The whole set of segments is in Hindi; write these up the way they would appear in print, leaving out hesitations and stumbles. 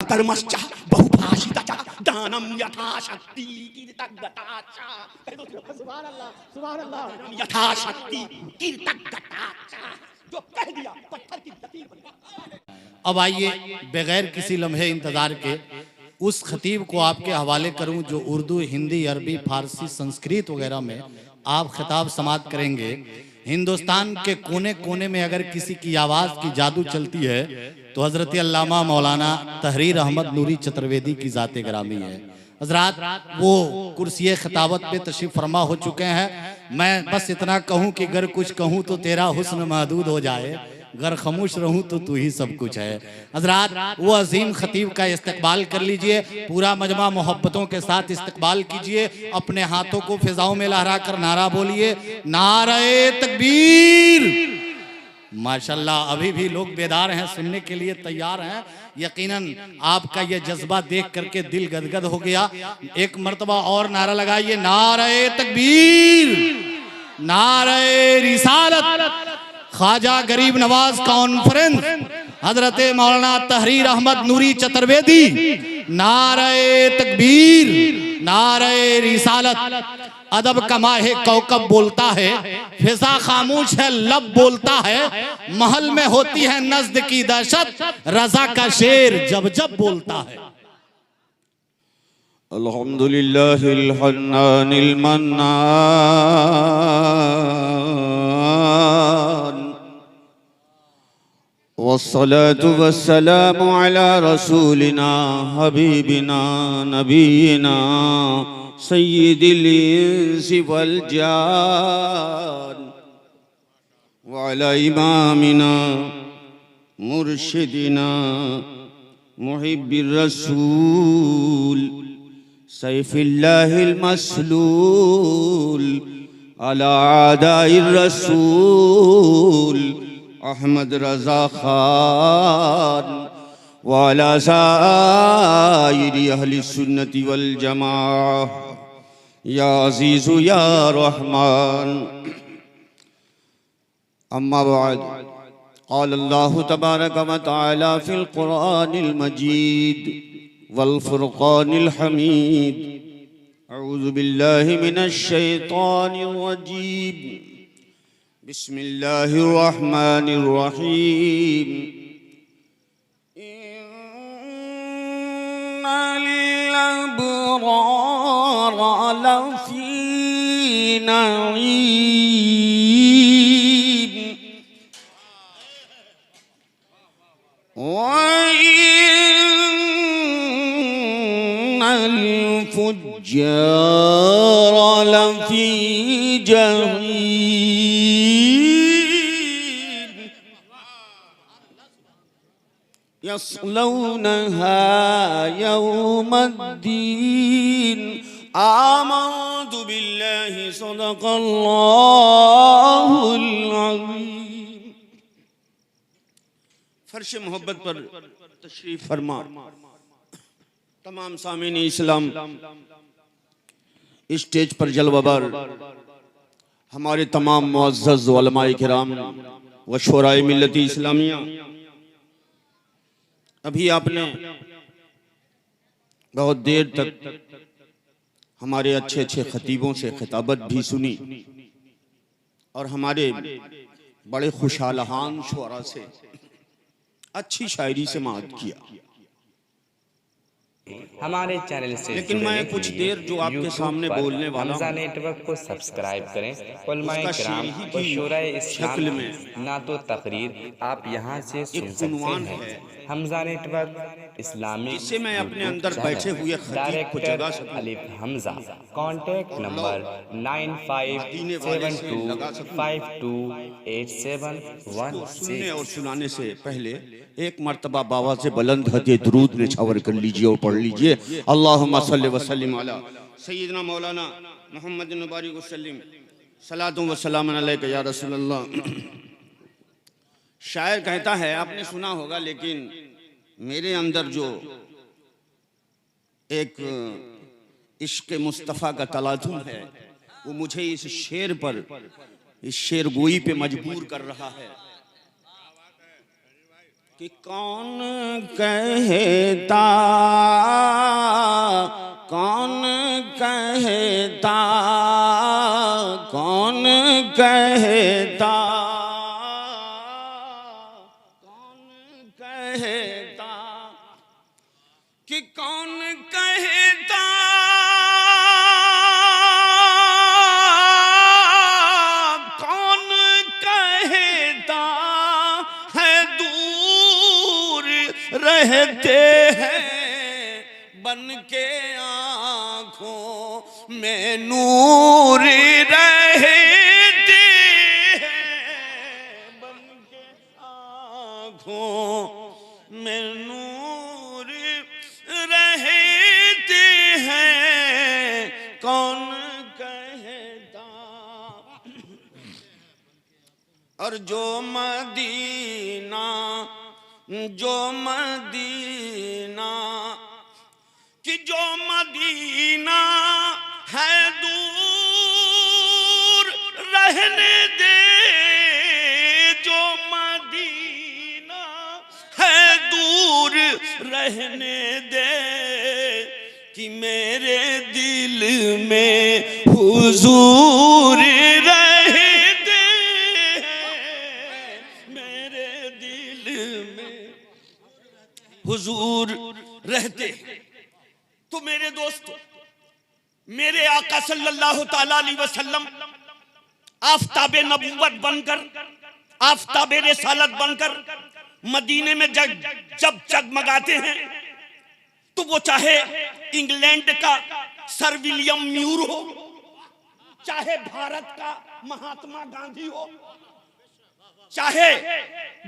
अकर्मश्च बहुभाषितश्च दानम यथाशक्ति कीर्तगताच। सुभान अल्लाह, सुभान अल्लाह। यथाशक्ति कीर्तगताच, जो कह दिया पत्थर की लकीर बन गया। अब आइए बगैर किसी लम्हे इंतजार के उस खतीब को आपके हवाले करूं जो उर्दू, हिंदी, अरबी, फारसी, संस्कृत वगैरह में आप खिताब समाअत करेंगे। हिंदुस्तान के कोने कोने में अगर किसी की आवाज़ की जादू चलती है तो हज़रत अल्लामा मौलाना तहरीर अहमद नूरी चतुर्वेदी की ज़ात ग्रामी है। हज़रात वो कुर्सी खिताबत पे तशरीफ़ फरमा हो चुके हैं। मैं बस इतना कहूँ कि अगर कुछ कहूँ तो तेरा हुस्न महदूद हो जाए, अगर खामोश रहूं तो तू ही सब कुछ है। हजरात वो अजीम खतीब का इस्तकबाल कर लीजिए, पूरा मजमा मोहब्बतों के साथ इस्तकबाल कीजिए। अपने हाथों को फिजाओं में लहरा कर नारा बोलिए, नारे तकबीर। माशाल्लाह अभी भी लोग बेदार हैं, सुनने के लिए तैयार हैं। यकीनन आपका ये जज्बा देख करके दिल गदगद हो गया। एक मर्तबा और नारा लगाइए, नारे तकबीर, नारे रिसालत। ख्वाजा गरीब नवाज कॉन्फ्रेंस हजरत मौलाना तहरीर अहमद नूरी चतुर्वेदी, नारे तकबीर, नारे रिसालत। अदब का माहे कौकब बोलता है, फिजा खामोश है लब बोलता है। महल में होती है नज्द की दहशत, रजा का शेर जब जब बोलता है। अल्हम्दुलिल्लाहिल हन्नानिल मन्नान वस्सलातु वस्सलामु अला रसूलिना हबीबिना नबीना सय्यिदिल इंसी वल जान व अला इमामिना मुर्शिदिना मुहिब्बिर रसूल सैफिल्लाहिल मसलूल अला आदाइर रसूल अहमद रज़ा खान वाला साइरी अहली सुन्नति वल जमाअह या अज़ीज़ु या रहमान। अम्मा बाद, क़ाल अल्लाहु तबारक व तआला फ़िल क़ुरआनिल मजीद वल फ़ुरक़ानिल हमीद। अऊज़ु बिल्लाहि मिनश शैतानिर रजीम। बिस्मिल्लाहिर रहमानिर रहीम। इन्नल अबरार लफ़ी नईम व इन्नल फुज्जार लफ़ी जहीम यस्लौनहा यौमद्दीन। आमन्तु बिल्लाहि सदक़ल्लाहुल अज़ीम। फर्श मोहब्बत पर तशरीफ फरमा तमाम सामीन इस्लाम, स्टेज पर जलवाबार हमारे तमाम मुअज़्ज़ज़ उलमाए किराम व शुराए मिल्लत इस्लामिया। अभी आपने बहुत देर तक हमारे अच्छे अच्छे खतीबों से खिताबत भी सुनी और हमारे बड़े खुशहालहान शुअरा से अच्छी शायरी से माद किया। हमारे चैनल से लेकिन मैं कुछ देर जो आपके सामने बोलने वाला हमजा नेटवर्क को सब्सक्राइब करें। उलमाए किराम और शुराए इस्लाम में ना तो तकरीर आप यहाँ से सुन सकते हैं। हमजा नेटवर्क इस्लामी जिससे मैं अपने अंदर बैठे हुए खतीब को जगा सकूं। अलिफ हमजा। Contact number 9572528716। सुनने और सुनाने से पहले एक मर्तबा बाबा से बुलंद हदे दुरूद ने छावर कर लीजिए और पढ़ लीजिए, अल्लाहुम्मा सल्लि व सल्लिम अला सय्यिदना मौलाना मुहम्मद बारिक वसल्लिम सलातु व सलाम अलैका या रसूल अल्लाह। शायर कहता है, आपने सुना होगा, लेकिन मेरे अंदर जो एक इश्क मुस्तफ़ा का तलाज़ुम है वो मुझे इस शेर पर, इस शेरगोई पे मजबूर कर रहा है। कि कौन कहता, कौन कहता, कौन कहता, कौन कहता, कि कौन कहता रहते हैं बन के आँखों में नूर रहते हैं बन के आँखों में नूर रहते हैं, कौन कहता। और जो मदीना, जो मदीना, कि जो मदीना है दूर रहने दे, जो मदीना है दूर रहने दे, कि मेरे दिल में हुजूर रह दे, मेरे दिल में हुजूर रहते। तो मेरे दोस्तों, मेरे आका सल्लल्लाहु ताला अलैहि वसल्लम आफताबे नबूवत बनकर, आफताबे रिसालत बनकर मदीने में जब जगमगाते हैं, तो वो चाहे इंग्लैंड का सर विलियम म्यूर हो, चाहे भारत का महात्मा गांधी हो, चाहे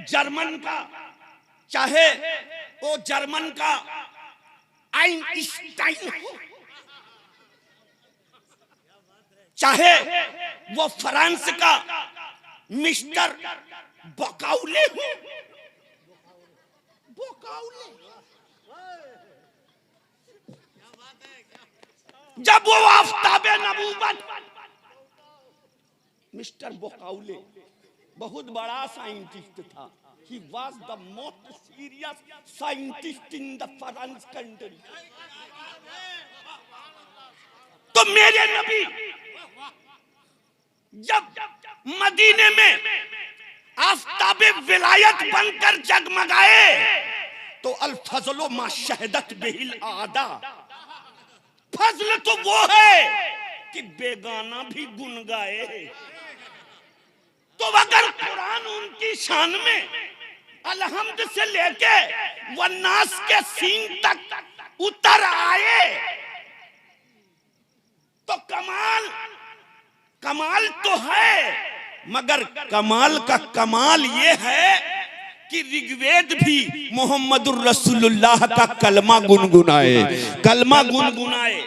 जर्मन का, चाहे वो जर्मन का आइंस्टाइन हो, चाहे वो फ्रांस का मिस्टर बोकाउले हो, बोकाउले, जब वो आफताबे नबूवत, मिस्टर बोकाउले बहुत बड़ा साइंटिस्ट था। He was the most serious scientist in the French country. तो मेरे नबी जब मदीने में आफताबे विलायत बनकर जगमगाए, तो अल फजलो मा शहदत बिहिल आदा, फजल तो वो है कि बेगाना भी गुन गाए। तो अगर कुरान उनकी शान में अलहम्द से लेके वन्नास के सीन तक उतर आए, तो कमाल, कमाल तो है, मगर कमाल का कमाल ये है कि ऋग्वेद भी मोहम्मदुर रसूलुल्लाह का कलमा गुनगुनाए, कलमा गुनगुनाए।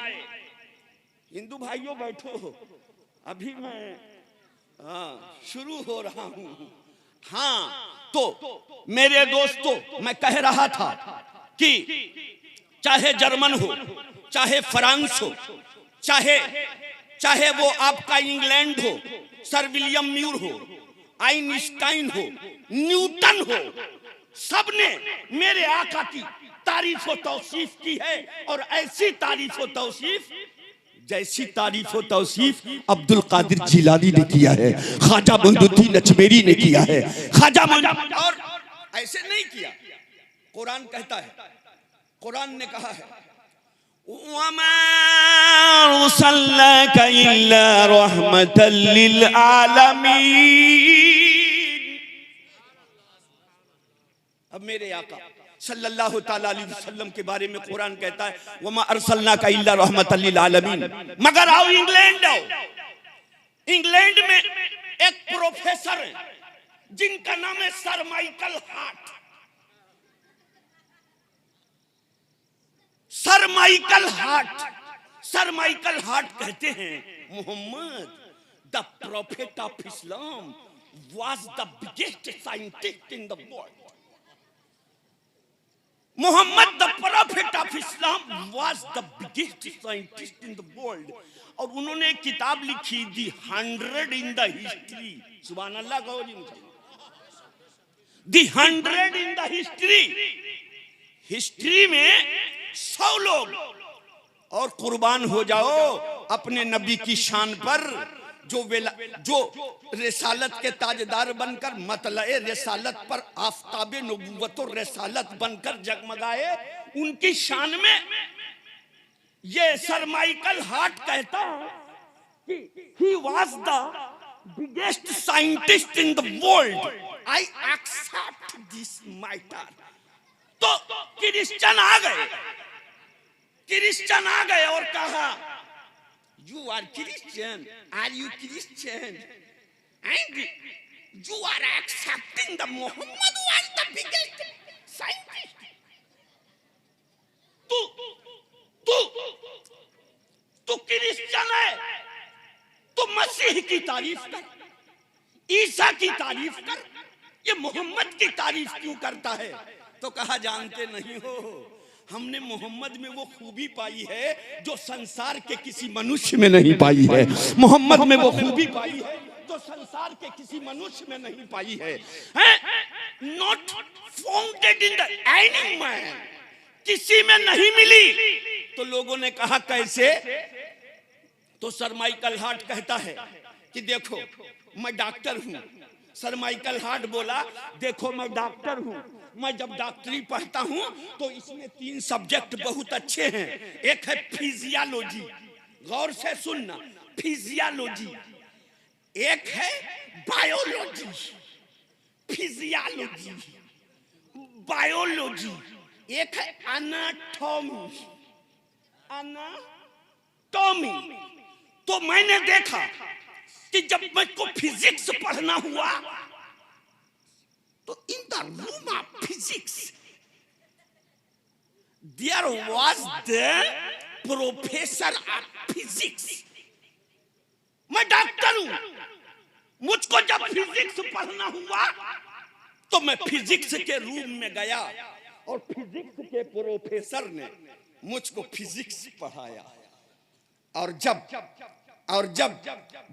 हिंदू भाइयों बैठो, अभी मैं शुरू हो रहा हूं। हाँ, तो मेरे दोस्तों, मैं कह रहा था कि चाहे जर्मन हो, चाहे फ्रांस हो, चाहे वो आपका इंग्लैंड हो, सर विलियम म्यूर हो, आइंस्टाइन हो, न्यूटन हो, सबने मेरे आका की तारीफ व तौसीफ की है। और ऐसी तारीफ व तौसीफ, जैसी तारीफ व तौसीफ अब्दुल कादिर जिलानी ने किया है, ख्वाजा मुइनुद्दीन अजमेरी ने किया है, ख्वाजा और ऐसे नहीं किया। कुरान कहता है, कुरान ने कहा है, वमा अरसलनाका इल्ला रहमतल लिल आलमीन। अब मेरे आका सल्लल्लाहु ताला अलैहि वसल्लम के बारे में कुरान कहता है, वमा अरसलनाका इल्ला रहमतल लिल आलमीन। मगर आओ इंग्लैंड, आओ इंग्लैंड में एक प्रोफेसर है जिनका नाम है sir Michael Hart. Sir Michael Hart, sir Michael Hart कहते हैं, Muhammad the prophet of Islam was the biggest scientist in the world. Muhammad the prophet of Islam was the biggest scientist in the world. और उन्होंने एक किताब लिखी दी 100 इन द हिस्ट्री। सुभान अल्लाह कहो जी। दी 100 इन द हिस्ट्री, हिस्ट्री में 100 लोग और कुर्बान हो जाओ अपने नबी की शान पर, जो रिसालत के ताजदार बनकर मतलए रिसालत पर आफताबे नबुव्वत और रिसालत बनकर जगमगाए, उनकी शान में ये सर माइकल हार्ट कहता है कि he was the biggest scientist in the world. I accept this matter. तो क्रिश्चियन आ गए, क्रिश्चियन आ गए और कहा you are Christian, are you Christian? And you are accepting the Muhammad was the biggest scientist. तू क्रिश्चियन है, तो मसीह की तारीफ कर, ईसा की तारीफ कर, ये मोहम्मद की तारीफ क्यों करता है? तो कहा जानते नहीं हो, हमने मोहम्मद में वो खूबी पाई है जो संसार के किसी मनुष्य में नहीं पाई है। मोहम्मद में वो खूबी पाई है जो संसार के किसी मनुष्य में नहीं पाई है। Not founded in the any man, किसी में नहीं मिली। तो लोगों ने कहा कैसे? तो सर माइकल हार्ट कहता है कि देखो मैं डॉक्टर हूं। सर माइकल हार्ट बोला देखो मैं डॉक्टर हूं, मैं जब डॉक्टरी पढ़ता हूं तो इसमें 3 सब्जेक्ट बहुत अच्छे हैं। एक है फिजियोलॉजी, गौर से सुनना, फिजियोलॉजी। एक है बायोलॉजी, फिजियोलॉजी बायोलॉजी। एक है एनाटॉमी, एनाटॉमी। तो मैंने देखा कि जब मुझको फिजिक्स पढ़ना हुआ तो in the room of physics there was the professor of physics. मैं डॉक्टर हूं, मुझको जब फिजिक्स पढ़ना हुआ तो मैं फिजिक्स के रूम में गया और फिजिक्स के प्रोफेसर ने मुझको फिजिक्स पढ़ाया। और जब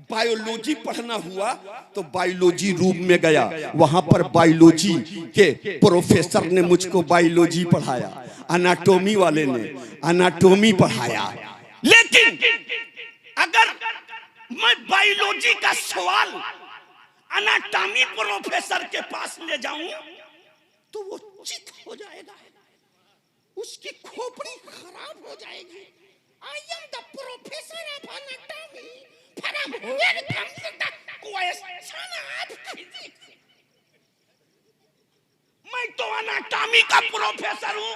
बायोलॉजी पढ़ना हुआ तो बायोलॉजी रूम में गया, वहां पर बायोलॉजी के प्रोफेसर ने मुझको बायोलॉजी पढ़ाया, एनाटॉमी वाले ने एनाटॉमी पढ़ाया। लेकिन अगर मैं बायोलॉजी का सवाल एनाटॉमी प्रोफेसर के पास ले जाऊं तो वो चित हो जाएगा, उसकी खोपड़ी खराब हो जाएगी। I am the professor of anatomy from where comes the question of physics. मैं तो एनाटॉमी का प्रोफेसर हूं,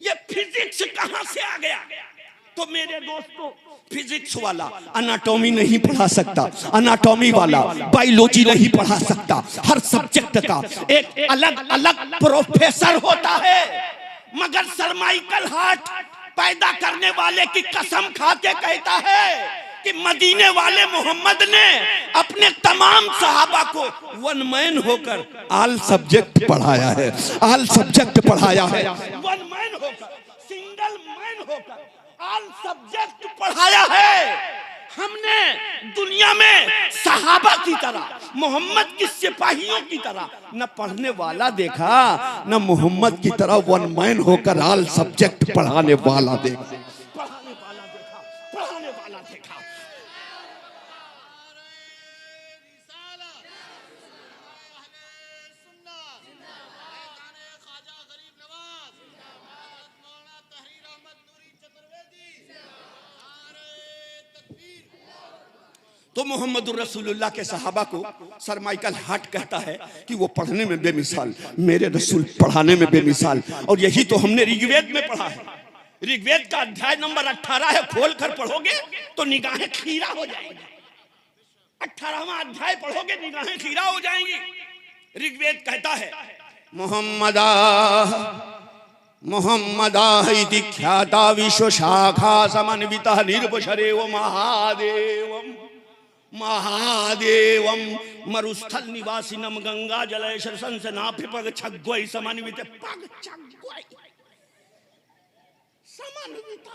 ये फिजिक्स कहां से आ गया? तो मेरे दोस्तों फिजिक्स वाला एनाटॉमी नहीं पढ़ा सकता, एनाटॉमी वाला बायोलॉजी नहीं पढ़ा सकता। हर सब्जेक्ट का एक अलग अलग प्रोफेसर होता है। मगर सर माइकल हार्ट पैदा करने वाले की कसम खा के कहता है कि मदीने वाले मोहम्मद ने अपने तमाम सहाबा को वन मैन होकर ऑल सब्जेक्ट पढ़ाया है, ऑल सब्जेक्ट पढ़ाया है। वन मैन होकर, सिंगल मैन होकर ऑल सब्जेक्ट पढ़ाया है। हमने दुनिया में सहाबा की तरह, मोहम्मद की सिपाहियों की तरह न पढ़ने वाला देखा, न मोहम्मद की तरह वन मैन होकर ऑल सब्जेक्ट पढ़ाने वाला देखा, पढ़ाने वाला देखा, पढ़ाने वाला देखा। तो मोहम्मद रसूलुल्लाह के सहाबा को सर माइकल हार्ट कहता है कि वो पढ़ने में बेमिसाल, मेरे रसूल पढ़ाने में बेमिसाल। और यही तो हमने ऋग्वेद में पढ़ा है। ऋग्वेद का अध्याय नंबर 18 है, खोल कर पढ़ोगे तो निगाहें खीरा हो जाएंगी। 18वां अध्याय पढ़ोगे निगाहें खीरा हो जाएंगी। ऋग्वेद कहता है मोहम्मदा मोहम्मदा इति ख्याता विश्व शाखा समन्वितः निर्वशरेव महादेवम महादेवम मरुस्थल निवासिनम गंगा जलेश्वर संसनाभि पग छग्वै समन्वित पग छग्वै समन्वित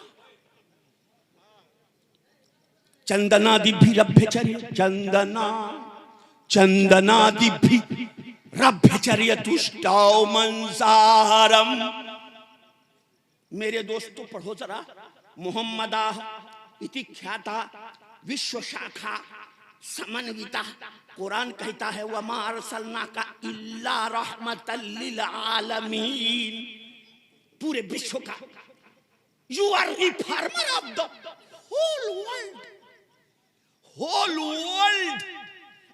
चंदनादिभि रभ्यचर्य चंदना चंदनादिभि रभ्यचर्य तुष्टाओ मंसारम। मेरे दोस्तों पढ़ो जरा, मोहम्मदा इति ख्याता विश्व शाखा समन्विता। कुरान कहता है वमा अरसलना का इल्ला रहमतल लिल आलमीन, पूरे विश्व का। You are reformer of the whole world, whole world.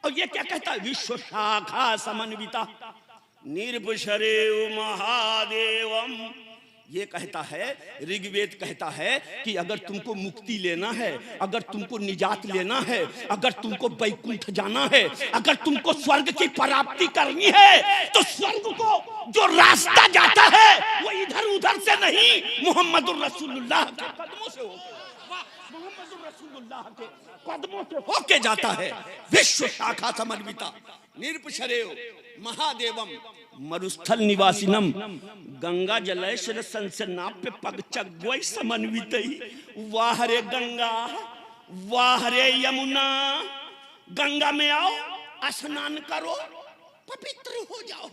और ये क्या कहता है? विश्व शाखा समन्विता निर्भशरेव महादेवम। ये कहता है, ऋग्वेद कहता है कि अगर तुमको मुक्ति लेना है, अगर तुमको निजात लेना है, अगर तुमको वैकुंठ जाना है, अगर तुमको स्वर्ग की प्राप्ति करनी है, तो स्वर्ग को जो रास्ता जाता है वो इधर उधर से नहीं, मोहम्मदुर रसूलुल्लाह के कदमों से होके, मोहम्मदुर रसूलुल्लाह के कदमों से होके जाता है। विश्व शाखा समन्विता निर्पशरेव महादेवम मरुस्थल निवासिनम। गंगा जलेश्वर संसनाप्य पग चग्वै समन्वित। वाह रे गंगा, वाह रे यमुना। गंगा में आओ, स्नान करो, पवित्र हो जाओ।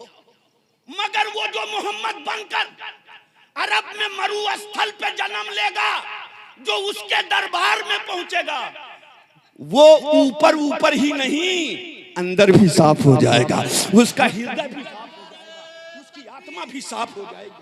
मगर वो जो मोहम्मद बनकर अरब में मरुस्थल पे जन्म लेगा, जो उसके दरबार में पहुंचेगा, वो ऊपर ऊपर ही नहीं, अंदर भी साफ हो जाएगा, उसका हृदय भी साफ हो जाएगा, उसकी आत्मा भी साफ हो जाएगी।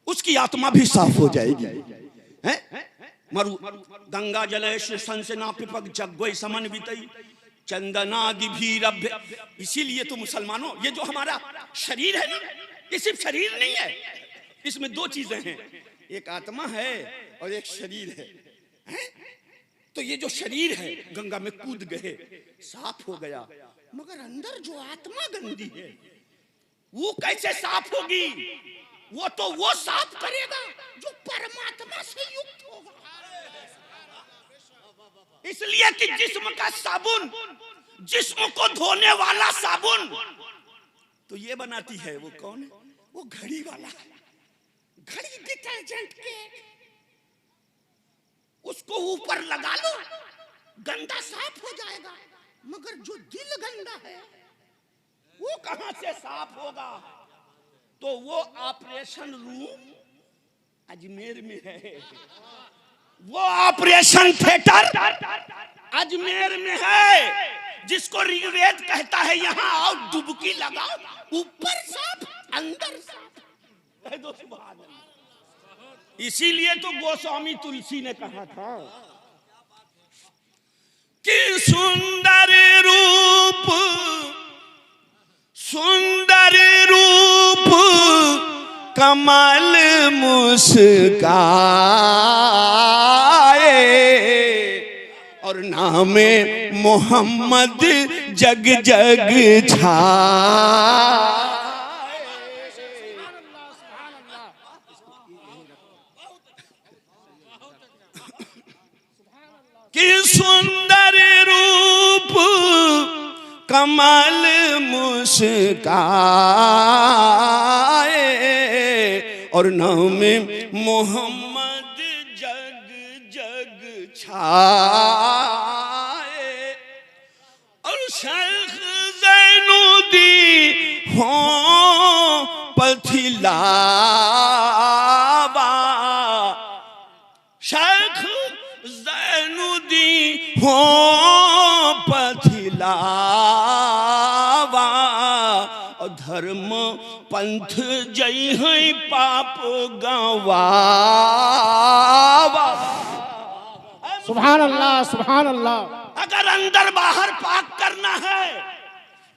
उसकी आत्मा भी साफ हो जाएगी। हैं? मरु गंगा जलेश्वर संसना पिपक जग्वै समन्वितई चंदनादि भी रभ्य। इसीलिए तो मुसलमानों, ये जो हमारा शरीर है ना, ये सिर्फ शरीर नहीं है, इसमें दो चीजें हैं, एक आत्मा है और एक शरीर है। तो ये जो शरीर है गंगा में कूद गए, साफ हो गया, मगर अंदर जो आत्मा गंदी है वो कैसे साफ होगी? वो तो वो साफ करेगा जो परमात्मा से युक्त होगा। इसलिए कि जिस्म का साबुन, जिस्म को धोने वाला साबुन तो ये बनाती है, वो कौन है? वो घड़ी वाला, घड़ी डिटर्जेंट के, उसको ऊपर लगा लो, गंदा साफ हो जाएगा। मगर जो दिल गंदा है वो कहां से साफ होगा? तो वो ऑपरेशन रूम अजमेर में है, वो ऑपरेशन थिएटर अजमेर में है, जिसको ऋग्वेद कहता है यहाँ आओ डुबकी लगाओ, ऊपर साफ अंदर साफ। इसीलिए तो गोस्वामी तुलसी ने कहा था कि सुंदर रूप, सुंदर रूप कमल मुस्काए और नामे मोहम्मद जग जग छाए। कि सुंदर रूप कमल मुस्काए और नामे मोहम्मद जग जग छाए। और शेख ज़ैनुद्दीन हो पथिलावा, शेख ज़ैनुद्दीन हो पथिलावा और धर्म पंथ जय है पाप गवावा। सुभान अल्लाह, सुभान अल्लाह। अगर अंदर बाहर पाक करना है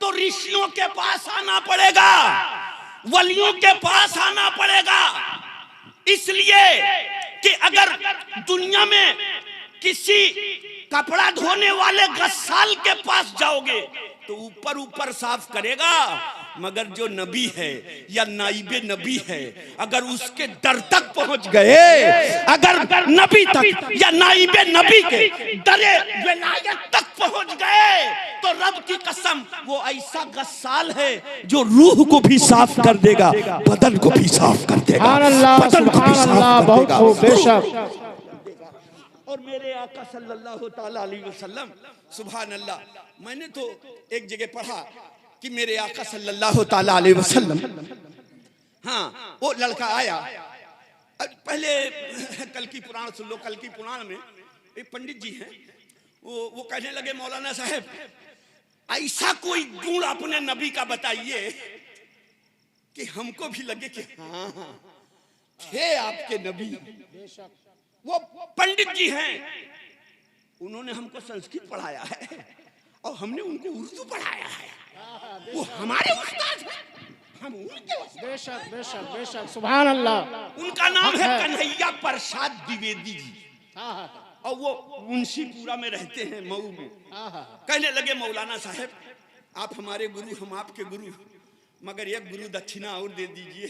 तो ऋषियों के पास आना पड़ेगा, वलियों के पास आना पड़ेगा। इसलिए कि अगर दुनिया में किसी कपड़ा धोने वाले गस्साल के पास जाओगे तो ऊपर ऊपर साफ करेगा, मगर जो नबी है या नाइबे नबी है, अगर उसके दर तक पहुंच गए, अगर नबी तक या नाइबे नबी के दरे विलायत तक पहुंच गए, तो रब की कसम वो ऐसा गस्साल है जो रूह को भी साफ कर देगा, बदन को भी साफ कर देगा, बदन को भी साफ कर देगा। बेशक और मेरे आका सल्लल्लाहु ताला अलैहि वसल्लम, सुभान अल्लाह, मैंने तो एक जगह पढ़ा कि मेरे आका सल्लल्लाहु ताला अलैहि वसल्लम, हाँ, वो लड़का आया, पहले कल की पुराण सुन लो, कल की पुराण में एक पंडित जी हैं, वो कहने लगे मौलाना साहब ऐसा कोई गुण अपने नबी का बताइए कि हमको भी लगे कि हाँ थे आपके नबी। वो पंडित जी हैं, उन्होंने हमको संस्कृत पढ़ाया है और हमने उनको उर्दू पढ़ाया है, वो हमारे उस्ताद हैं, हम उनके उस्ताद। बेशक बेशक बेशक सुभान अल्लाह। उनका नाम है कन्हैया प्रसाद द्विवेदी जी, और वो मुंशीपुरा में रहते हैं, मऊ में। कहने लगे मौलाना साहब आप हमारे गुरु, हम आपके गुरु, मगर एक गुरु दक्षिणा और दे दीजिए,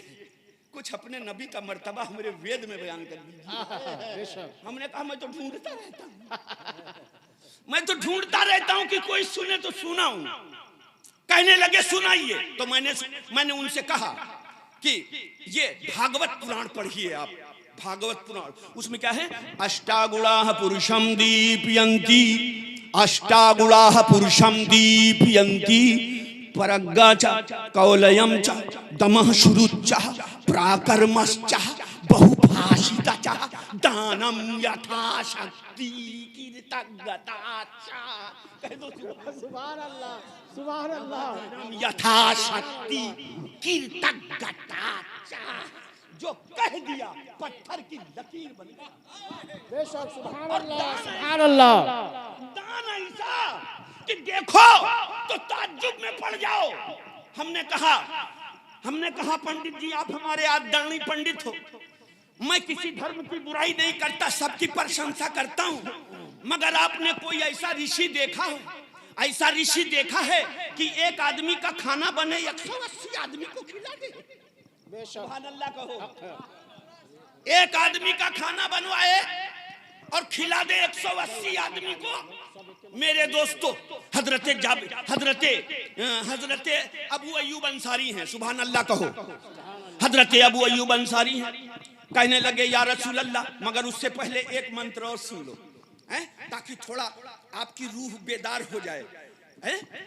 कुछ अपने नबी का मर्तबा हमारे वेद में बयान कर दीजिए। हमने कहा मैं तो ढूंढता रहता हूँ, मैं तो ढूंढता रहता हूँ कि कोई सुने तो सुनाऊं। कहने लगे सुनाइए। तो मैंने उनसे कहा कि ये भागवत पुराण पढ़िए आप, भागवत पुराण, उसमें क्या है, अष्टागुणाः पुरुषं दीपयन्ति, अष्टागुणाः पुरुषं दीपयन्ति, परज्ञा च कौलयं च दमः शुरुच्च प्राकर्मश्च बहुभाषिता च दानं यथाशक्ति कीर्तज्ञता च। सुभान अल्लाह सुभान अल्लाह। यथाशक्ति कीर्तज्ञता च, जो कह दिया पत्थर की लकीर बन गई। बेशक सुभान अल्लाह सुभान अल्लाह। दान ऐसा कि देखो तो ताज्जुब में पड़ जाओ। हमने कहा पंडित जी आप हमारे आदरणीय पंडित हो, मैं किसी धर्म की बुराई नहीं करता, सबकी प्रशंसा करता हूँ, मगर आपने कोई ऐसा ऋषि देखा हो, ऐसा ऋषि देखा है कि एक आदमी का खाना बने 180 आदमी को खिला दे? सुभान अल्लाह कहो। एक आदमी का खाना बनवाए और खिला दे 180 आदमी को। मेरे दोस्तों, हजरते अबू अय्यूब अंसारी हैं, सुभान अल्लाह कहो। हजरते अबू अय्यूब अंसारी हैं, कहने लगे या रसूल अल्लाह, मगर उससे पहले एक मंत्र और सुन लो, ताकि थोड़ा आपकी रूह बेदार हो जाए,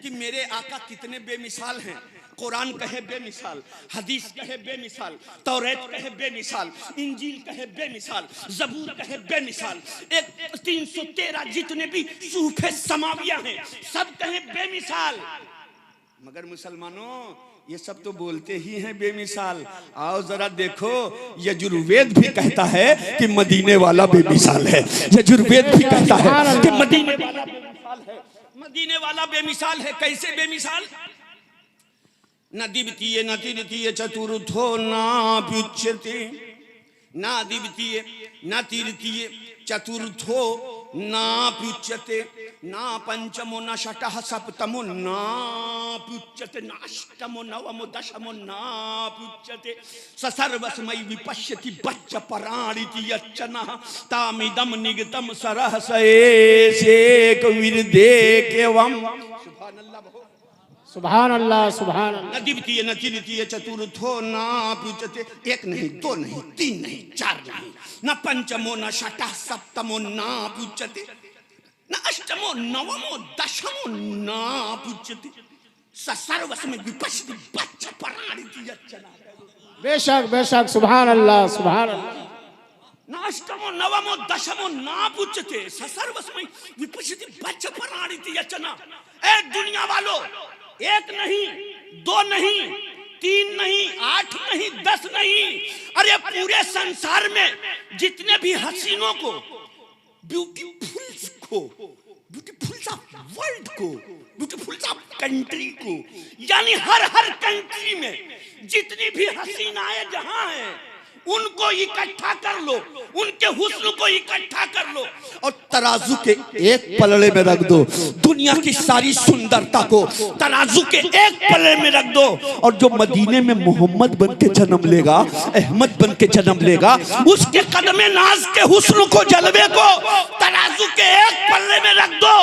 कि मेरे आका कितने बेमिसाल हैं। कुरान कहे बेमिसाल, हदीस कहे बेमिसाल, तौरात कहे बेमिसाल, इंजील कहे बेमिसाल, ज़बूर कहे बेमिसाल, 313 जितने भी सूफे समाविया हैं सब कहे बेमिसाल। मगर मुसलमानों ये सब तो बोलते ही हैं बेमिसाल। आओ जरा देखो, यजुर्वेद भी कहता है कि मदीने वाला बेमिसाल है। यजुर्वेद भी कहता है कि मदीने वाला बेमिसाल है। मदीने वाला बेमिसाल है। कैसे बेमिसाल? न द्वितीय न तृतीय चतुर्थो नाप्युच्यते, न द्वितीय न तृतीय चतुर्थो नाप्युच्यते, न पंचमो न षठः सप्तमो नाप्युच्यते, न अष्टमो नवमो दशमो नाप्युच्यते, ससर्वस्मै विपश्यति बच्च पराणिति यच्चनः तामिदं निगतं सरहसेक विरदेकेवम्। सुभान अल्लाह सुभान अल्लाह सुभान अल्लाह। न द्वितीय न तृतीय चतुर्थो नाप्युच्यते, एक नहीं, दो नहीं, तीन नहीं, चार नहीं, न पंचमो न षठः सप्तमो नाप्युच्यते, न अष्टमो नवमो दशमो नाप्युच्यते, ससर्वस्मै विपश्यति बच्च पराणिति यच्चनः। बेशक बेशक सुभान अल्लाह सुभान अल्लाह। न अष्टमो नवमो दशमो नाप्युच्यते, ससर्वस्मै विपश्यति बच्च पराणिति यच्चनः। ए दुनिया वालों, एक नहीं, दो नहीं, तीन नहीं, 8 नहीं, 10 नहीं, अरे पूरे संसार में जितने भी हसीनों को, ब्यूटीफुल्स को, ब्यूटीफुल्स ऑफ वर्ल्ड को, ब्यूटीफुल्स ऑफ कंट्री को, यानी हर कंट्री में जितनी भी हसीनाएं जहां हैं उनको इकट्ठा कर लो, उनके हुस्न को इकट्ठा कर लो और तराजू के एक पलड़े में रख दो। दुनिया की सारी सुंदरता को तराजू के एक पलड़े में रख दो। और जो मदीने में मोहम्मद बन के जन्म लेगा, अहमद बन के जन्म लेगा, उसके कदमे नाज के हुस्न को, जलवे को तराजू के एक पल्ले में रख दो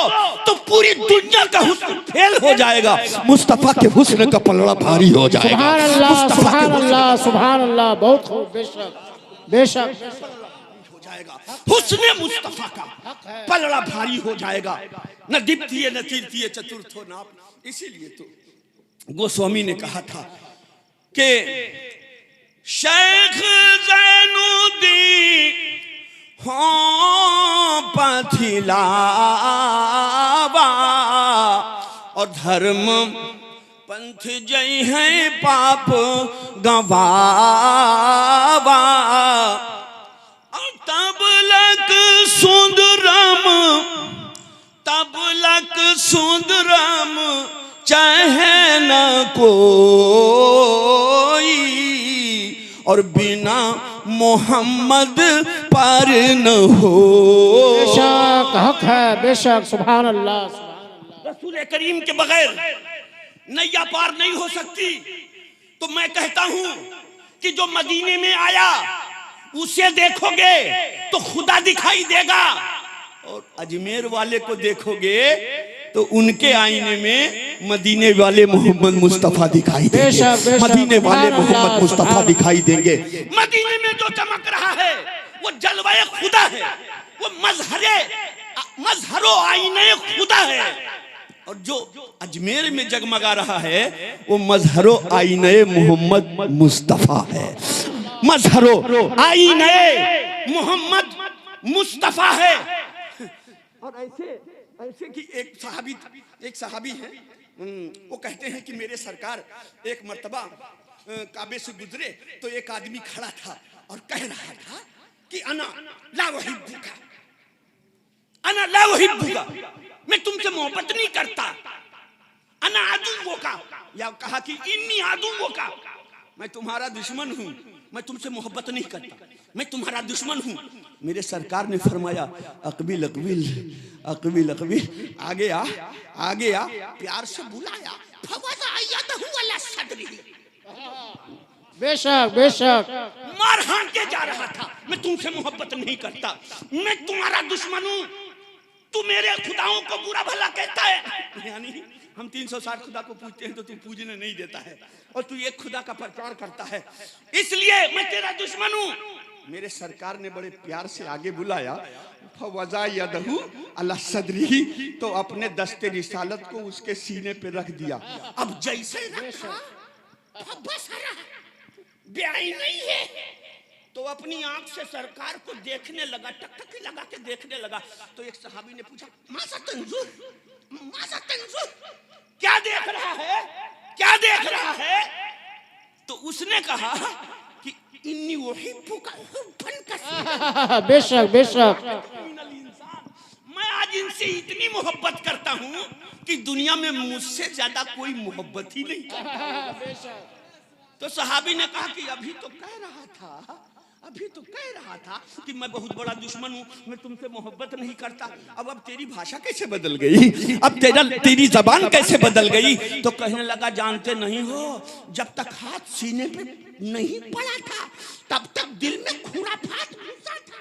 तो पूरी दुनिया का हुस्न फेल हो जाएगा। मुस्तफा के हुस्न का पलड़ा भारी हो जाएगा। सुभान अल्लाह, सुभान अल्लाह, सुभान अल्लाह। बहुत खूब, बेशक बेशक हो जाएगा। हुस्न मुस्तफा का पलड़ा भारी हो जाएगा। न द्वितीय न तृतीय चतुर्थो नाप। इसीलिए तो गोस्वामी ने कहा था कि शेख ज़ैनुद्दीन हो पथिलावा और धर्म पंथ जय है पाप गवावा। और तब लक सुंदरम चाहे न कोई और बिना मोहम्मद पर न हो। बेशक हक है, बेशक। सुभान अल्लाह, रसूल करीम के बगैर नैया पार नहीं हो सकती। तो मैं कहता हूं कि जो मदीने में आया उसे देखोगे तो खुदा दिखाई देगा, और अजमेर वाले को देखोगे तो उनके आईने में मदीने वाले मोहम्मद मुस्तफा दिखाई देंगे। मदीने वाले मोहम्मद मुस्तफा दिखाई देंगे। मदीने में जो चमक रहा है वो जलवाए खुदा है, वो मजहरो आईने खुदा है। और जो अजमेर में जगमगा रहा है वो मजहरो आईने मोहम्मद मुस्तफा है। मजहरो आईने मोहम्मद मुस्तफा है। और ऐसे कि एक सहाबी है, वो कहते हैं कि मेरे सरकार एक मर्तबा काबे से गुजरे तो एक आदमी खड़ा था और कह रहा था कि अना ला उहिब्बुका, अना ला उहिब्बुका, मैं तुमसे मोहब्बत नहीं करता। अना आदुव्वो का, या कहा कि इन्नी आदुव्वो का, मैं तुम्हारा दुश्मन हूं, मैं तुमसे मोहब्बत नहीं करता, मैं तुम्हारा दुश्मन हूं। मेरे सरकार ने फरमाया अकबिल अकबिल अकबिल अकबिल, आगे आ आगे आ, प्यार से बुलाया। बेशक बेशक। मार हान के जा रहा था, मैं तुमसे मोहब्बत नहीं करता, मैं तुम्हारा दुश्मन हूं, तू मेरे खुदाओं को बुरा भला कहता है। यानी हम 360 खुदा को पूजते हैं तो तू पूजने नहीं देता है, और तू एक खुदा का प्रचार करता है, इसलिए मैं तेरा दुश्मन हूं। मेरे सरकार ने बड़े प्यार से आगे बुलाया, फवज़ा यदहु अला सदरिही, तो अपने दस्ते रिसालत को उसके सीने पे रख दिया। अब जैसे रखा बस बेआई नहीं है, तो अपनी आंख से सरकार को देखने लगा, टकटकी लगा के देखने लगा। तो एक सहाबी ने पूछा माज़ा तंजुर, माज़ा तंजुर, क्या देख रहा है, क्या देख रहा है? तो उसने कहा कि इन्नी उहिब्बुका हुब्बन कसीरा। बेशक बेशक। मैं आज इनसे इतनी मोहब्बत करता हूं कि दुनिया में मुझसे ज्यादा कोई मोहब्बत ही नहीं करता। तो सहाबी ने कहा कि अभी तो कह रहा था कि मैं बहुत बड़ा दुश्मन हूं, मैं तुमसे मोहब्बत नहीं करता। अब तेरी भाषा कैसे बदल गई, अब तेरी जबान कैसे बदल गई? तो कहने लगा जानते नहीं हो, जब तक हाथ सीने पे नहीं पड़ा था तब तक दिल में खुराफात घुसा था।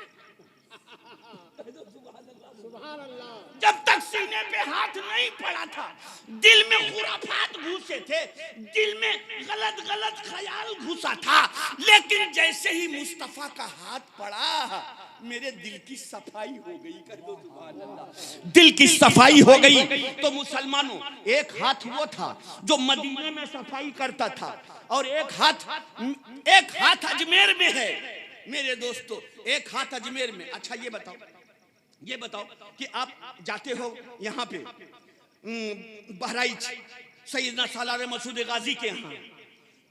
जब तक सीने पे हाथ नहीं पड़ा था दिल में खुराफात घुसे थे, दिल में गलत गलत ख्याल घुसा था। लेकिन जैसे ही मुस्तफा का हाथ पड़ा मेरे दिल की सफाई हो गई। कर दो सुभान अल्लाह। दिल की सफाई हो गई। तो मुसलमानों, एक हाथ वो था जो मदीने में सफाई करता था, और एक हाथ अजमेर में है। मेरे दोस्तों, एक हाथ अजमेर में। अच्छा ये बताओ कि आप जाते हो यहाँ पे बहराइच सैयदना सालार मसूद गाजी के यहाँ,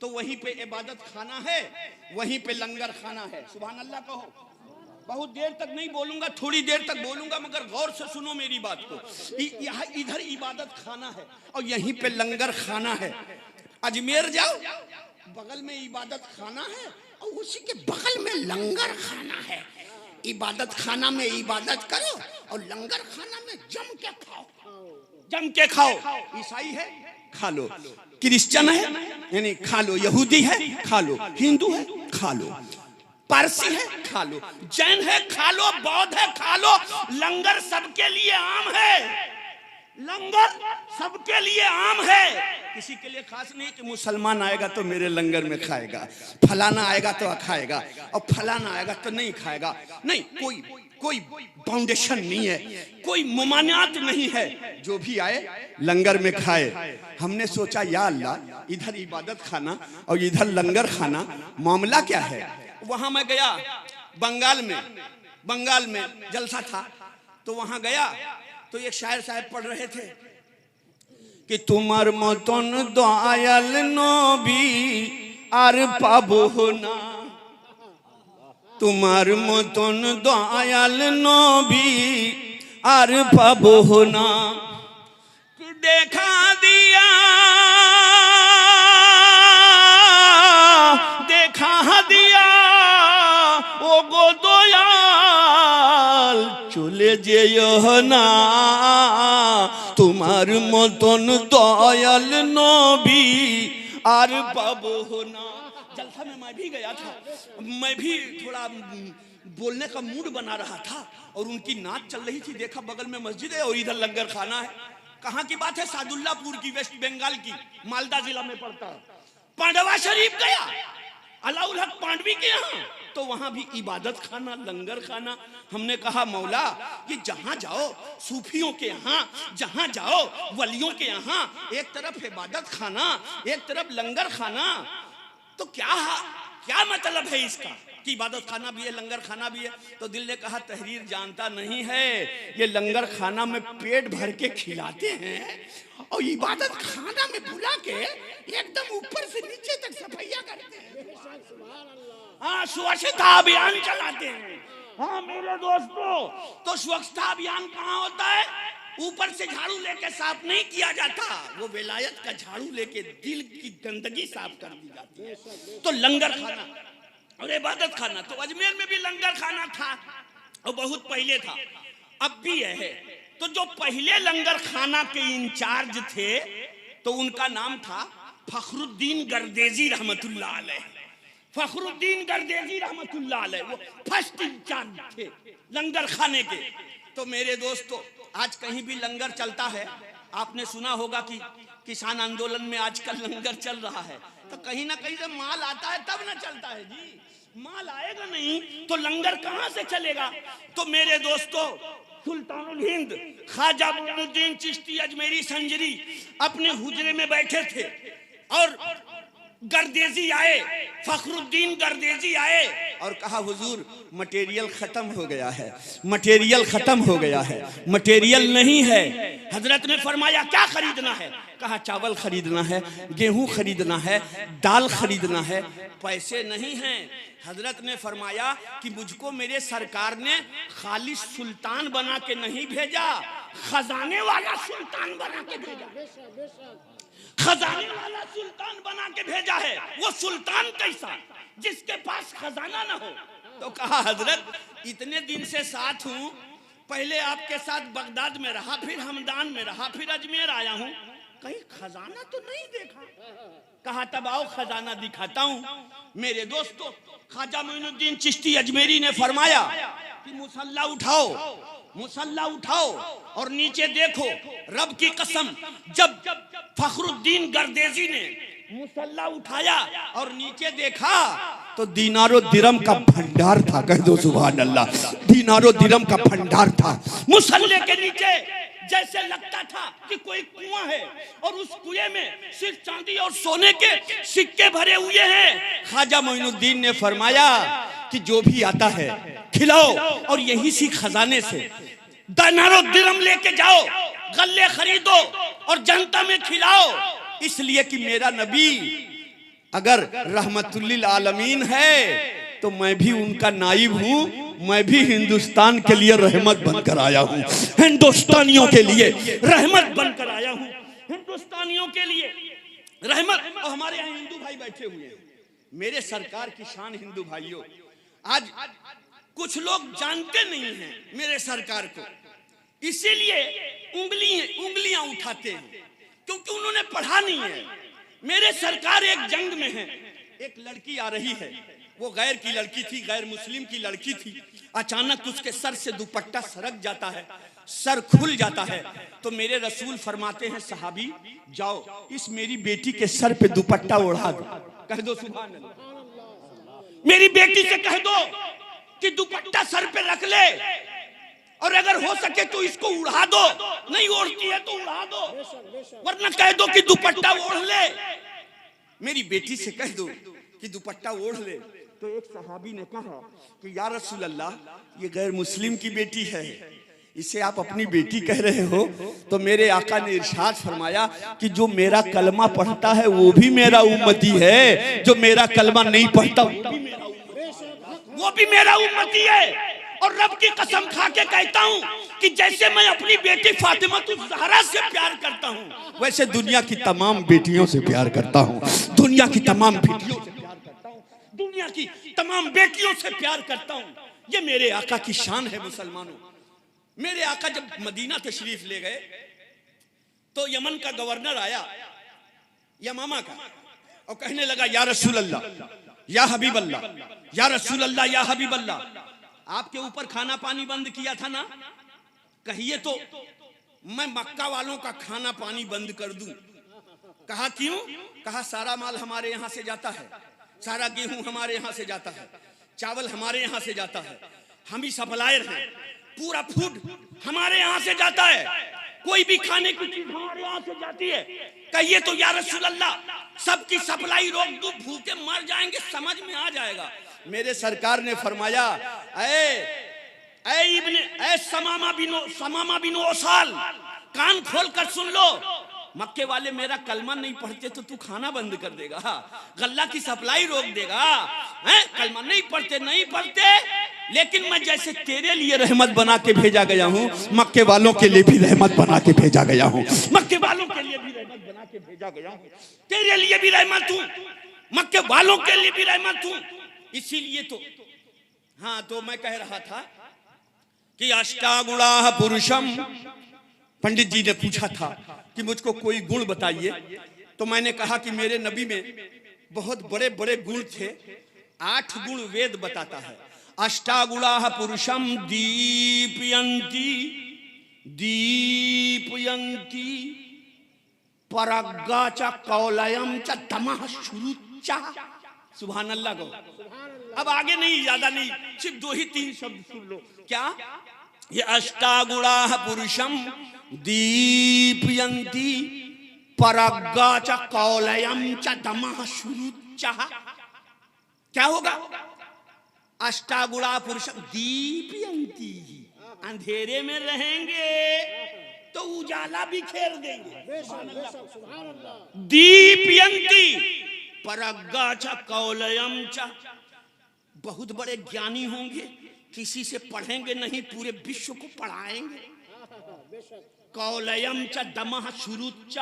तो वहीं पे इबादत खाना है, वहीं पे लंगर खाना है। सुभान अल्लाह कहो। बहुत देर तक नहीं बोलूंगा, थोड़ी देर तक बोलूंगा, मगर गौर से सुनो मेरी बात को। यहाँ इधर इबादत खाना है और यहीं पे लंगर खाना है। अजमेर जाओ, बगल में इबादत खाना है और उसी के बगल में लंगर खाना है। इबादत खाना में इबादत करो और लंगर खाना में जम के खाओ, जम के खाओ। ईसाई है खा लो, क्रिश्चियन है यानी खा लो, यहूदी है खा लो, हिंदू है खा लो, पारसी है खा लो, जैन है खा लो, बौद्ध है खा लो। लंगर सबके लिए आम है, लंगर सबके लिए आम है। किसी के लिए खास नहीं कि मुसलमान आएगा तो मेरे लंगर में खाएगा, फलाना आएगा तो खाएगा और फलाना आएगा तो नहीं खाएगा। नहीं, कोई फाउंडेशन नहीं है, कोई ममानियात नहीं है। जो भी आए लंगर में खाए। हमने सोचा या अल्लाह, इधर इबादत खाना और इधर लंगर खाना, मामला क्या है। वहां मैं गया बंगाल में जलसा था, तो वहां गया तो एक शायर साहब पढ़ रहे थे कि तुम्हार मतन दयाल नबी আর পাবো না, তোমার মতন দয়াল নবী আর পাবো না। कि देखा दिया ओ गो दयाल চলে যেও না, তোমার মতন দয়াল নবী আর পাবো না। जलसा में मैं भी गया था, मैं भी थोड़ा बोलने का मूड बना रहा था और उनकी नाच चल रही थी। देखा बगल में मस्जिद है और इधर लंगर खाना है। कहाँ की बात है, सादुल्लापुर की, वेस्ट बंगाल की, मालदा जिला में पड़ता है। पांडवा शरीफ गया, अलाउल हक पांडवी के यहाँ, तो वहां भी इबादत खाना, लंगर खाना। हमने कहा मौला कि जहां जाओ सूफियों के यहाँ, जहां जाओ वलियों के यहाँ, एक तरफ इबादत खाना एक तरफ लंगर खाना, तो क्या मतलब है इसका कि इबादत खाना भी है लंगर खाना भी है। तो दिल ने कहा तहरीर जानता नहीं है, ये लंगर खाना में पेट भर के खिलाते हैं और इबादत खाना में बुला के एकदम ऊपर से नीचे तक सफाइया करते हैं। हाँ, स्वच्छता अभियान चलाते हैं। हाँ मेरे दोस्तों, तो स्वच्छता अभियान कहाँ होता है, ऊपर से झाड़ू लेके साफ नहीं किया जाता, वो विलायत का झाड़ू लेके दिल की गंदगी साफ कर दी जाती है। तो लंगर खाना और इबादत खाना, तो अजमेर में भी लंगर खाना था और बहुत पहले था, अब भी है। तो जो पहले लंगर खाना के इंचार्ज थे तो उनका नाम था फखरुद्दीन गर्देजी रहमतुल्लाह अलैह। फखरुद्दीन गर्देजी रहमतुल्लाह अलैह वो फर्स्ट इंचार्ज थे लंगर खाने के। तो मेरे दोस्तों, आज कहीं भी लंगर चलता है, आपने सुना होगा कि किसान आंदोलन में आजकल लंगर चल रहा है, तो कहीं ना कहीं से माल आता है तब ना चलता है जी। माल आएगा नहीं तो लंगर कहां से चलेगा। तो मेरे दोस्तों, सुल्तानुल हिंद ख्वाजा मोइनुद्दीन चिश्ती अजमेरी संजरी अपने हुजरे में बैठे थे और गर्देजी आए, फखरुद्दीन गर्देजी आए और कहा हुजूर मटेरियल खत्म हो गया है, मटेरियल खत्म हो गया है, मटेरियल नहीं है। हजरत ने फरमाया क्या खरीदना है, कहा चावल खरीदना है, गेहूं खरीदना है, दाल खरीदना है, पैसे नहीं हैं। हजरत ने फरमाया कि मुझको मेरे सरकार ने खालिस सुल्तान बना के नहीं भेजा, खजाने वाला सुल्तान बना के भेजा, खजाने वाला सुल्तान बना के भेजा है। वो सुल्तान कैसा, जिसके पास खजाना ना हो। तो कहा हजरत इतने दिन से साथ हूँ, पहले आपके साथ बगदाद में रहा, फिर हमदान में रहा, फिर अजमेर आया हूँ, कहीं खजाना तो नहीं देखा। कहा तब आओ खजाना दिखाता हूँ। मेरे दोस्तों, ख्वाजा मोइनुद्दीन चिश्ती अजमेरी ने फरमाया कि मुसल्ला उठाओ, मुसल्ला उठाओ और नीचे देखो। रब की कसम, जब फखरुद्दीन गर्देजी ने मुसल्ला उठाया और नीचे देखा तो दीनारो दिरम का भंडार था। कह दो सुभान अल्लाह, दीनारो दिरम का भंडार था। मुसल्ले के नीचे जैसे लगता था कि कोई कुआं है और उस कुएं में सिर्फ चांदी और सोने के सिक्के भरे हुए हैं। ख्वाजा मोइनुद्दीन ने फरमाया कि जो भी आता है खिलाओ और यही सी खजाने से दिनारो दिरहम लेके जाओ, गल्ले खरीदो और जनता में खिलाओ। इसलिए कि मेरा नबी अगर रहमतुल्लिल आलमीन है तो मैं भी उनका नाइब हूँ, मैं भी हिंदुस्तान के लिए रहमत बनकर आया हूँ, हिंदुस्तानियों के लिए रहमत बनकर आया हूँ, हिंदुस्तानियों के लिए रहमत। और हमारे यहाँ हिंदू भाई बैठे हुए हैं, मेरे सरकार की शान हिंदू भाइयों, आज कुछ लोग जानते नहीं हैं मेरे सरकार को, इसीलिए उंगलियां उठाते हैं क्योंकि उन्होंने पढ़ा नहीं है। मेरे सरकार एक जंग में है, एक लड़की आ रही है, वो गैर की लड़की थी, गैर मुस्लिम की लड़की थी। अचानक उसके सर से दुपट्टा सरक जाता है, सर खुल जाता है, तो मेरे रसूल फरमाते हैं सहाबी जाओ इस मेरी बेटी के सर पे दुपट्टा ओढ़ा दो, कह दो सुभान अल्लाह। मेरी बेटी से कह दो कि दुपट्टा सर पे रख ले, और अगर हो सके तो इसको उड़ा दो, नहीं ओढ़ती है तो उड़ा दो, वरना कह दो कि दुपट्टा ओढ़ ले। मेरी बेटी से कह दो कि दुपट्टा ओढ़ ले। तो एक सहाबी ने कहा कि या रसूल अल्लाह, ये गैर मुस्लिम की बेटी है, इसे आप अपनी बेटी कह रहे हो? तो मेरे आका ने इरशाद फरमाया कि जो मेरा कलमा पढ़ता है वो भी मेरा उम्मती है, जो मेरा कलमा नहीं पढ़ता वो भी मेरा उम्मती है। और रब की कसम खा के कहता हूँ कि जैसे मैं अपनी बेटी फातिमा ज़हरा से प्यार करता हूँ, वैसे दुनिया की तमाम बेटियों से प्यार करता हूँ, दुनिया की तमाम बेटियों से प्यार करता हूँ, दुनिया की तमाम बेटियों से प्यार करता हूँ। ये मेरे आका की शान है मुसलमानों। मेरे आका जब मदीना तशरीफ ले गए तो यमन का गवर्नर आया, यमामा का, और कहने लगा या रसूल अल्लाह, या हबीब अल्लाह, या रसूल अल्लाह, या हबीब अल्लाह, आपके ऊपर खाना पानी बंद किया था ना, कहिए तो मैं मक्का वालों का खाना पानी बंद कर दूं। कहा क्यों? कहा सारा माल हमारे यहाँ से जाता है, सारा गेहूं हमारे यहाँ से जाता है, चावल हमारे यहाँ से जाता है, हम ही सप्लायर हैं, पूरा फूड हमारे यहाँ से जाता है, कोई भी खाने की चीज हमारे यहाँ से जाती है। कहिए तो या रसूल अल्लाह, सबकी सप्लाई रोक दूं, भूखे मर जाएंगे, समझ में आ जाएगा। मेरे सरकार ने फरमाया ऐ समामा बिन ओसाल, कान खोल कर सुन लो, मक्के वाले मेरा कलमा नहीं पढ़ते तो तू खाना बंद कर देगा, गल्ला की सप्लाई रोक देगा, हैं? कलमा नहीं पढ़ते, लेकिन मैं जैसे तेरे लिए रहमत बना के भेजा गया हूँ, मक्के वालों के लिए भी रहमत बना के भेजा गया हूँ, मक्के वालों के लिए भी रहमत बना के भेजा गया हूँ, तेरे लिए भी रहमत हूँ, मक्के वालों के लिए भी रहमत हूँ। इसीलिए तो हाँ, तो मैं कह रहा था कि अष्टागुणाः पुरुषम, पंडित जी ने पूछा था कि मुझको कोई गुण बताइए, तो मैंने कहा कि मेरे नबी में बहुत बड़े बड़े गुण थे, 8 गुण वेद बताता है। अष्टागुणाः पुरुषम दीपयन्ति परग्गा च कौलयम च तमः शुरुच्च। सुभान अल्लाह को अब आगे नहीं, ज्यादा नहीं, सिर्फ 2 ही 3 शब्द सुन लो। क्या? ये अष्टागुणाः पुरुषम दीपयन्ति परग्गा च कौलयम च तमः शुरुच्च। क्या होगा? अष्टागुणा पुरुषम दीपयन्ति, अंधेरे में रहेंगे तो उजाला बिखेर देंगे, दीपयन्ति परग्गा च कौलयम च, बहुत बड़े ज्ञानी होंगे, किसी से पढ़ेंगे नहीं, पूरे विश्व को पढ़ाएंगे। कौलयम च दमः शुरुच्च,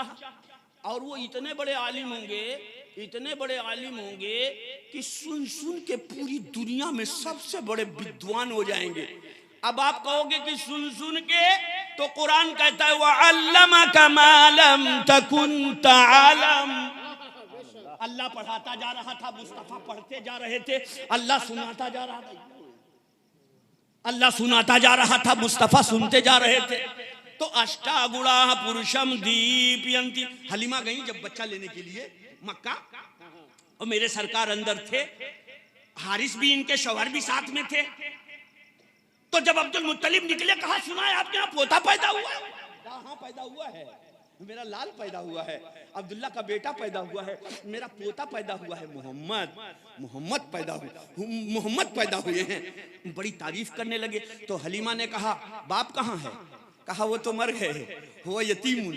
और वो इतने बड़े आलिम होंगे, इतने बड़े आलिम होंगे कि सुन सुन के पूरी दुनिया में सबसे बड़े विद्वान हो जाएंगे। अब आप कहोगे कि सुन सुन के, तो कुरान कहता है वअल्लमका मा लम तकुन तअलम। अल्लाह पढ़ाता जा रहा था, मुस्तफा पढ़ते जा रहे थे, अल्लाह सुनाता जा रहा था, अल्लाह सुनाता जा रहा था, मुस्तफा सुनते जा रहे थे। तो अष्टागुणाः पुरुषम दीपयन्ति। हलीमा गई जब बच्चा लेने के लिए मक्का, और मेरे सरकार अंदर थे, हारिस भी, इनके शौहर भी साथ में थे। तो जब अब्दुल मुत्तलिब निकले, कहा सुना है आपके यहाँ पोता पैदा हुआ है? हाँ पैदा हुआ है, मेरा लाल पैदा हुआ है, अब्दुल्ला का बेटा पैदा हुआ है, मेरा पोता पैदा हुआ है, मोहम्मद पैदा हुए हैं। बड़ी तारीफ करने लगे। तो हलीमा ने कहा बाप कहाँ है? कहा वो तो मर गए, वो यतीमुन।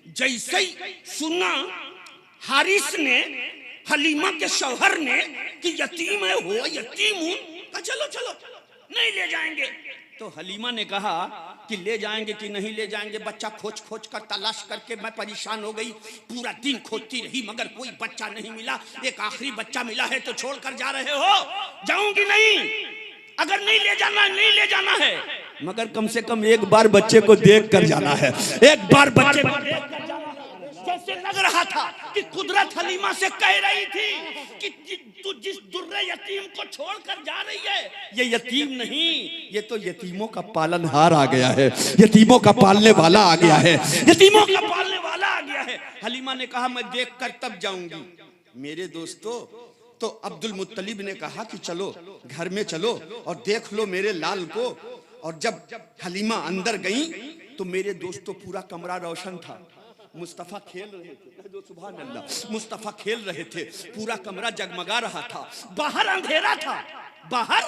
जैसे ही सुना हारिस ने, हलीमा के शौहर ने कि यतीम है, हुआ यतीमुन, कहा चलो चलो, नहीं ले जाएंगे। तो हलीमा ने कहा कि ले जाएंगे कि नहीं ले जाएंगे, बच्चा खोज खोज कर तलाश करके मैं परेशान हो गई, पूरा दिन खोजती रही मगर कोई बच्चा नहीं मिला, एक आखिरी बच्चा मिला है तो छोड़ कर जा रहे हो? जाऊंगी नहीं, अगर नहीं ले जाना नहीं ले जाना है, मगर कम से कम एक बार बच्चे को देख कर जाना है, एक बार बच्चे को देख कर जाना है। जैसे लग रहा था कि कुदरत हलीमा से कह रही थी कि तू जिस दुर्रे यतीम को छोड़कर जा रही है, ये यतीम नहीं, ये तो यतीमों का पालनहार आ गया है, यतीमों का पालने वाला आ गया है, यतीमों का पालने वाला आ गया है। हलीमा ने कहा मैं देखकर तब जाऊंगी। मेरे दोस्तों, तो अब्दुल मुत्तलिब ने कहा कि चलो घर में चलो और देख लो मेरे लाल को। और जब हलीमा अंदर गई तो मेरे दोस्तों पूरा कमरा रोशन था, मुस्तफा खेल रहे थे, सुभान अल्लाह, मुस्तफा खेल रहे थे, पूरा कमरा जगमगा रहा था, बाहर अंधेरा था, बाहर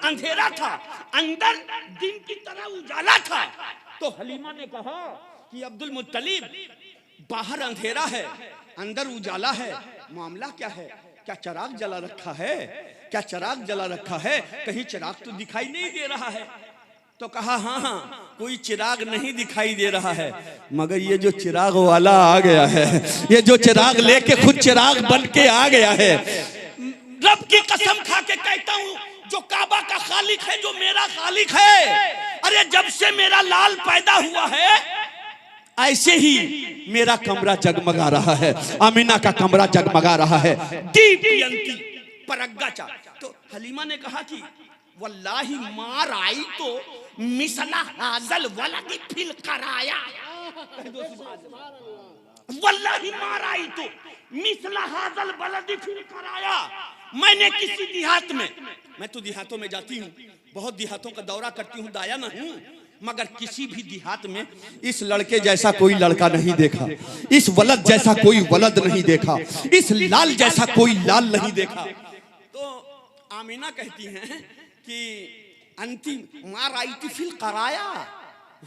अंधेरा था, अंदर दिन की तरह उजाला था। तो हलीमा ने कहा कि अब्दुल मुत्तलिब बाहर अंधेरा है अंदर उजाला है, मामला क्या है, क्या चिराग जला रखा है, क्या चिराग जला रखा है, कहीं चिराग तो दिखाई नहीं दे रहा है। तो कहा हाँ हाँ कोई चिराग नहीं दिखाई दे रहा है, मगर ये जो चिराग वाला आ गया है, ये जो चिराग लेके खुद चिराग बन के आ गया है, रब की कसम खा के कहता हूँ, जो काबा का खालिक है, जो मेरा खालिक है, अरे जब से मेरा लाल पैदा हुआ है ऐसे ही मेरा कमरा जगमगा रहा है, आमिना का कमरा जगमगा रहा है। दीप्यंती परग्गाचा। तो हलीमा ने कहा कि वल्लाही मार आई तो मिसला हाजल वलदी फिल कराया, वल्लाही मार आई तो मिसला हाजल वलदी फिल कराया। मैंने किसी देहात में, मैं तो देहातों में जाती हूँ, बहुत देहातों का दौरा करती हूँ, दाया न हूँ, मगर किसी भी देहात में इस लड़के जैसा कोई लड़का नहीं देखा, इस वलद जैसा कोई वलद नहीं देखा, इस लाल जैसा कोई लाल नहीं देखा। तो आमीना कहती हैं कि अंतिम मार आई थी फिल कराया,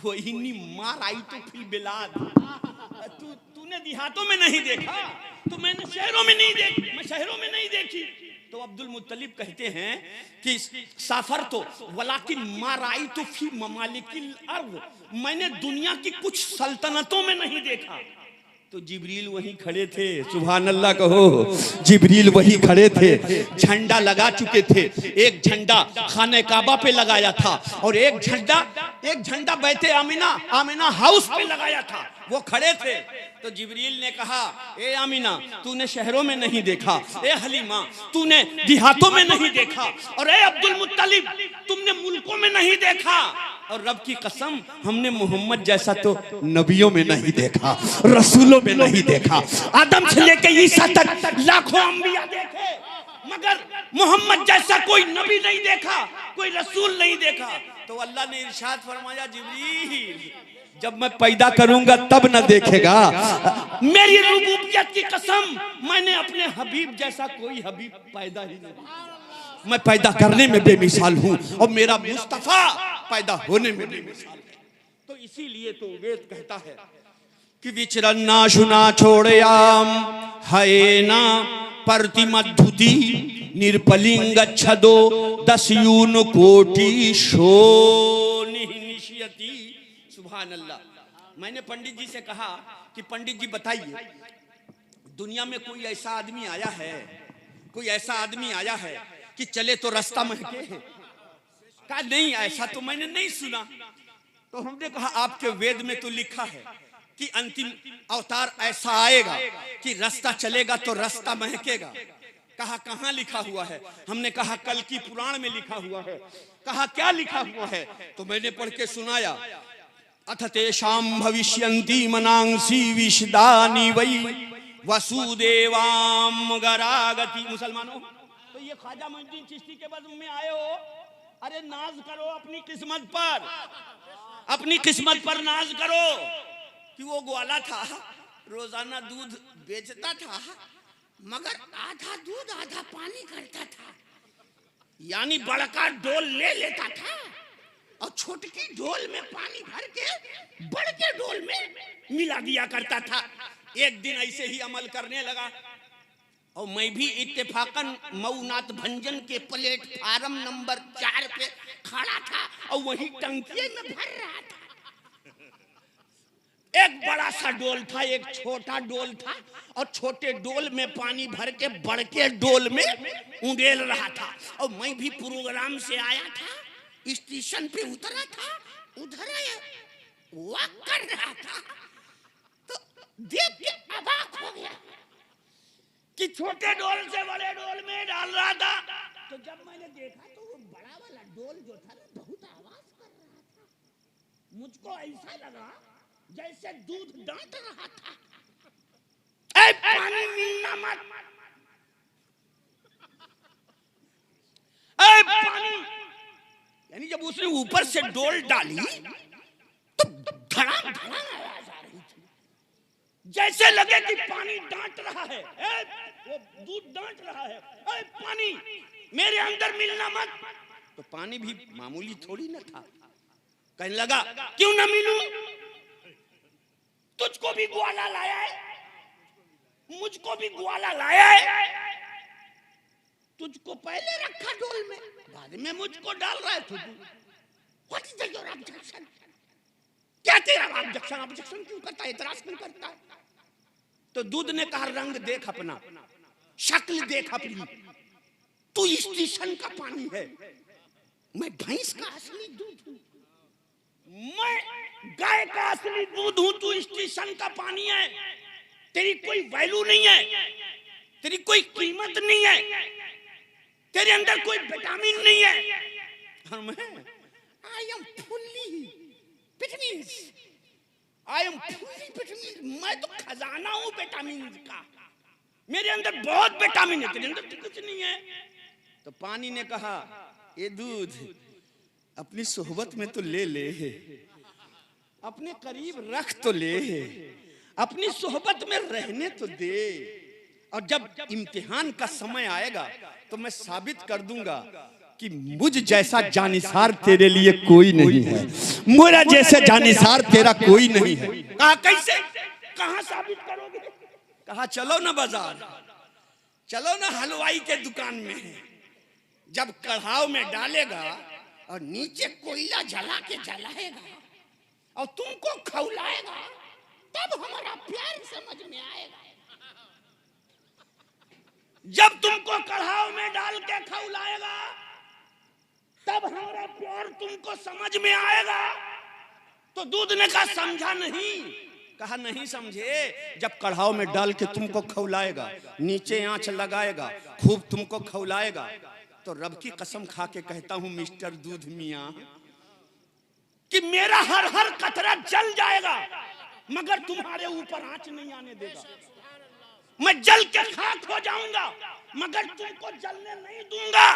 वो इन्नी मार आई तो फिल बिलाद। तूने देहातों में नहीं देखा तो मैंने शहरों में नहीं देखी, मैं शहरों में नहीं देखी। तो अब्दुल मुत्तलिब कहते हैं कि साफर तो वलाकिन माराई तो फी ममालिकिल अर्द, मैंने दुनिया की कुछ सल्तनतों में नहीं देखा। तो जिब्रील वहीं खड़े थे, सुभान अल्लाह कहो, जिब्रील वहीं खड़े थे, झंडा लगा चुके थे, एक झंडा खाने काबा पे लगाया था और एक झंडा बैठे आमिना हाउस पे लगाया था, वो खड़े थे। तो जिब्रील ने कहा ए आमिना तूने शहरों में नहीं देखा, ए हलीमा तूने देहातों में नहीं देखा, और ए अब्दुल मुत्तलिब तुमने मुल्कों में नहीं देखा, और रब की कसम हमने मोहम्मद जैसा तो नबियों में नहीं देखा, रसूलों में नहीं देखा। आदम से लेके ईसा तक लाखों अंबिया देखे, मगर मोहम्मद जैसा कोई नबी नहीं देखा, कोई रसूल नहीं देखा। तो अल्लाह ने इरशाद फरमाया जिब्रील जब मैं पैदा करूंगा तब न देखेगा, मेरी रुबूबियत की कसम मैंने अपने हबीब जैसा कोई हबीब पैदा ही नहीं, मैं पैदा करने में बेमिसाल हूँ और मेरा मुस्तफा पैदा होने में बेमिसाल है। तो इसीलिए तो वेद कहता है कि विचरन्ना शुना छोड़याम हयेना प्रतिमद्धुति निर्पलिंग छदो दस्यून कोटि शोनि निश्यति। सुभान अल्लाह। मैंने पंडित जी से कहा कि पंडित जी बताइए दुनिया में कोई ऐसा आदमी आया है, कोई ऐसा आदमी आया है कि चले तो रास्ता महके है? कहा नहीं, ऐसा तो मैंने नहीं सुना। तो हमने कहा आपके वेद में तो लिखा है कि अंतिम अवतार ऐसा आएगा कि रास्ता चलेगा तो रास्ता महकेगा। कहा कहाँ लिखा हुआ है? हमने कहा कल की पुराण में लिखा हुआ है। कहा क्या लिखा हुआ है? तो मैंने पढ़ के सुनाया, अथ तेषां भविष्यन्ति मनांसी विशदानि वै वसुदेवाम गरागति। मुसलमानों तो ये ख्वाजा मोइनुद्दीन चिश्ती के बज़्म में आए हो, अरे नाज करो अपनी किस्मत पर, अपनी किस्मत पर नाज करो कि वो ग्वाला था, रोजाना दूध बेचता था, मगर आधा दूध आधा पानी करता था, यानी बड़का डोल ले लेता था और छोटकी डोल में पानी भर के बड़के डोल में मिला दिया करता था। एक दिन ऐसे ही अमल करने लगा, और मैं भी इत्तेफाकन मऊनाथ भंजन के प्लेटफार्म नंबर 4 पे खड़ा था और वही टंकी में भर रहा था। एक बड़ा सा डोल था, एक छोटा डोल था, और छोटे डोल में पानी भर के बड़ के डोल में उड़ेल रहा था। और मैं भी प्रोग्राम से आया था, स्टेशन पे उतरा था, उधर वॉक कर रहा था, तो देख के अवाक हो गया कि छोटे डोल से बड़े डोल में डाल रहा था। तो जब मैंने देखा तो वो बड़ा वाला डोल जो था ना बहुत आवाज कर रहा था। मुझको ऐसा लगा जैसे दूध डांट रहा था, ऐ पानी मिलना मत, ऐ पानी। यानी जब उसने ऊपर से डोल डाली तो धड़ाम धड़ाम आवाज आ रही थी, जैसे लगे कि पानी डांट रहा है, वो दूध डांट रहा है, ऐ पानी मेरे अंदर मिलना मत। तो पानी भी मामूली थोड़ी न था, कहने लगा क्यों न मिलूं, तुझको भी ग्वाला लाया है, मुझको भी ग्वाला लाया है, तुझको पहले रखा डोल में, बाद में मुझको डाल रहा है तू। What is your objection? क्या तेरा ऑब्जेक्शन? ऑब्जेक्शन क्यों करता है, इतराज क्यों करता है? तो दूध ने कहा रंग देख अपना, शक्ल देख अपनी, तू स्टेशन का पानी है, मैं भैंस का असली दूध हूं, मैं गाय का असली दूध हूं, तू स्टेशन का पानी है। तेरी कोई वैल्यू नहीं है, तेरी कोई कीमत नहीं है, तेरे अंदर कोई विटामिन नहीं है। और मैं I am fully vitamin, I am fully vitamin, मैं तो खजाना हूं विटामिन का, मेरे अंदर बहुत विटामिन है, तेरे अंदर तो कुछ नहीं है। तो पानी ने कहा ये दूध अपनी सोहबत में तो ले ले, अपने करीब रख तो ले, अपनी सोहबत में रहने तो दे, और जब इम्तिहान का समय आएगा तो मैं साबित कर दूंगा कि मुझ जैसा जानिसार तेरे लिए कोई नहीं है, मेरा जैसे जानिसार तेरा कोई नहीं है। कहा कैसे, कहां साबित करोगे? कहा चलो ना बाजार, चलो ना हलवाई के दुकान में, जब कढ़ाव में डालेगा और नीचे कोयला जला के जलाएगा और तुमको खौलाएगा, तब हमारा प्यार समझ में आएगा। जब तुमको कढ़ाव में डाल के खौलाएगा तब हमारा प्यार तुमको समझ में आएगा। तो दूध ने कहा समझा नहीं, कहा नहीं समझे, जब कढ़ाव में डाल के तुमको खौलाएगा, नीचे आंच लगाएगा, खूब तुमको खौलाएगा, तो रब की कसम खा के कहता हूं मिस्टर दूध मियां कि मेरा हर हर कतरा जल जाएगा मगर तुम्हारे ऊपर आंच नहीं आने देगा। मैं जल के खाक हो जाऊंगा मगर तुमको जलने नहीं दूंगा।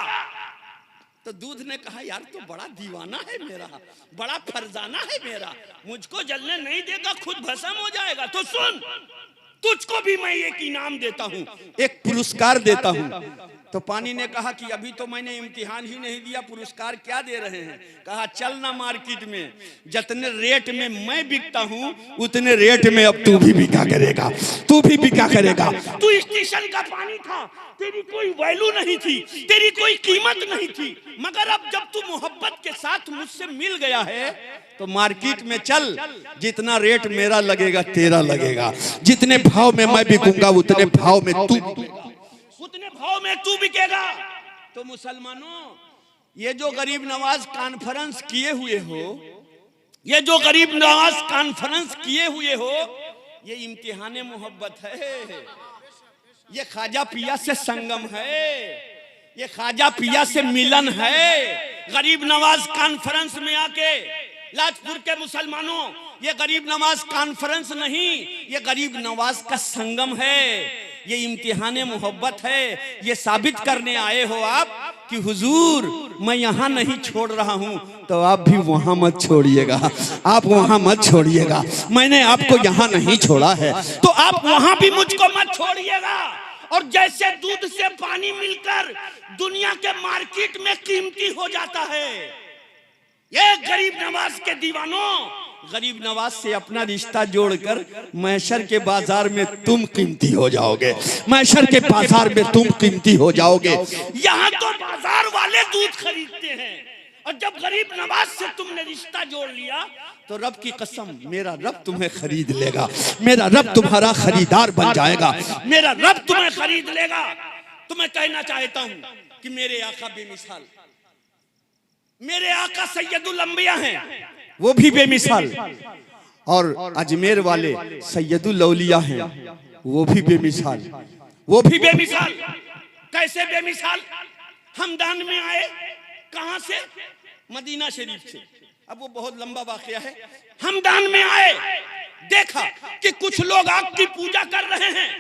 तो दूध ने कहा यार तो बड़ा दीवाना है मेरा, बड़ा फरजाना है मेरा, मुझको जलने नहीं देगा, खुद भस्म हो जाएगा। तो सुन, तुझको भी मैं एक इनाम देता हूं, एक पुरस्कार देता हूं। तो पानी ने कहा कि अभी तो मैंने इम्तिहान ही नहीं दिया, पुरस्कार क्या दे रहे हैं? कहा चल ना मार्केट में, जितने रेट में मैं बिकता हूं उतने रेट में अब तू भी बिका करेगा, तू भी बिका करेगा। तू स्टेशन का पानी था, तेरी कोई वैल्यू नहीं थी, तेरी कोई कीमत नहीं थी, मगर अब जब तू मोहब्बत के साथ मुझसे मिल गया है तो मार्केट में चल, जितना रेट मेरा लगेगा तेरा लगेगा, जितने भाव में मैं बिकूंगा उतने भाव में तू, उतने भाव में तू बिकेगा। तो मुसलमानों, ये जो गरीब नवाज कॉन्फ्रेंस किए हुए हो, ये जो गरीब नवाज कॉन्फ्रेंस किए हुए हो, ये इम्तिहान मोहब्बत है, ये ख्वाजा पिया से संगम है, ये ख्वाजा पिया से मिलन है। गरीब नवाज कॉन्फ्रेंस में आके लाजपुर के मुसलमानों, ये गरीब नवाज कॉन्फ्रेंस नहीं, ये गरीब नवाज का संगम है, ये इम्तिहान मोहब्बत है। ये साबित करने आए हो आप कि हुजूर मैं यहाँ नहीं छोड़ रहा हूँ, तो आप भी वहाँ मत छोड़िएगा, आप वहाँ मत छोड़िएगा, मैंने आपको यहाँ नहीं छोड़ा है तो आप वहाँ भी मुझको मत छोड़िएगा। और जैसे दूध से पानी मिलकर दुनिया के मार्केट में कीमती हो जाता है, ये गरीब नवाज के दीवानों, गरीब नवाज से अपना रिश्ता जोड़कर मैशर के बाजार में तुम कीमती हो जाओगे, मैशर के बाजार में तुम कीमती हो जाओगे। यहाँ तो बाजार वाले दूध खरीदते हैं, और जब गरीब नवाज से तुमने रिश्ता जोड़ लिया तो रब की कसम, मेरा रब तुम्हें खरीद लेगा, मेरा रब तुम्हारा खरीदार बन जाएगा, मेरा रब तुम्हें खरीद लेगा। तो मैं कहना चाहता हूँ कि मेरे आका बेमिसाल, मेरे आका सैयदुल अंबिया हैं, वो भी बेमिसाल, और अजमेर वाले सैयदुल औलिया हैं, वो भी बेमिसाल, वो भी बेमिसाल। कैसे बेमिसाल? हमदान में आए, कहां से? मदीना शरीफ से। अब वो बहुत लंबा वाकया है। हमदान में आए, देखा कि कुछ लोग आग की पूजा कर रहे हैं।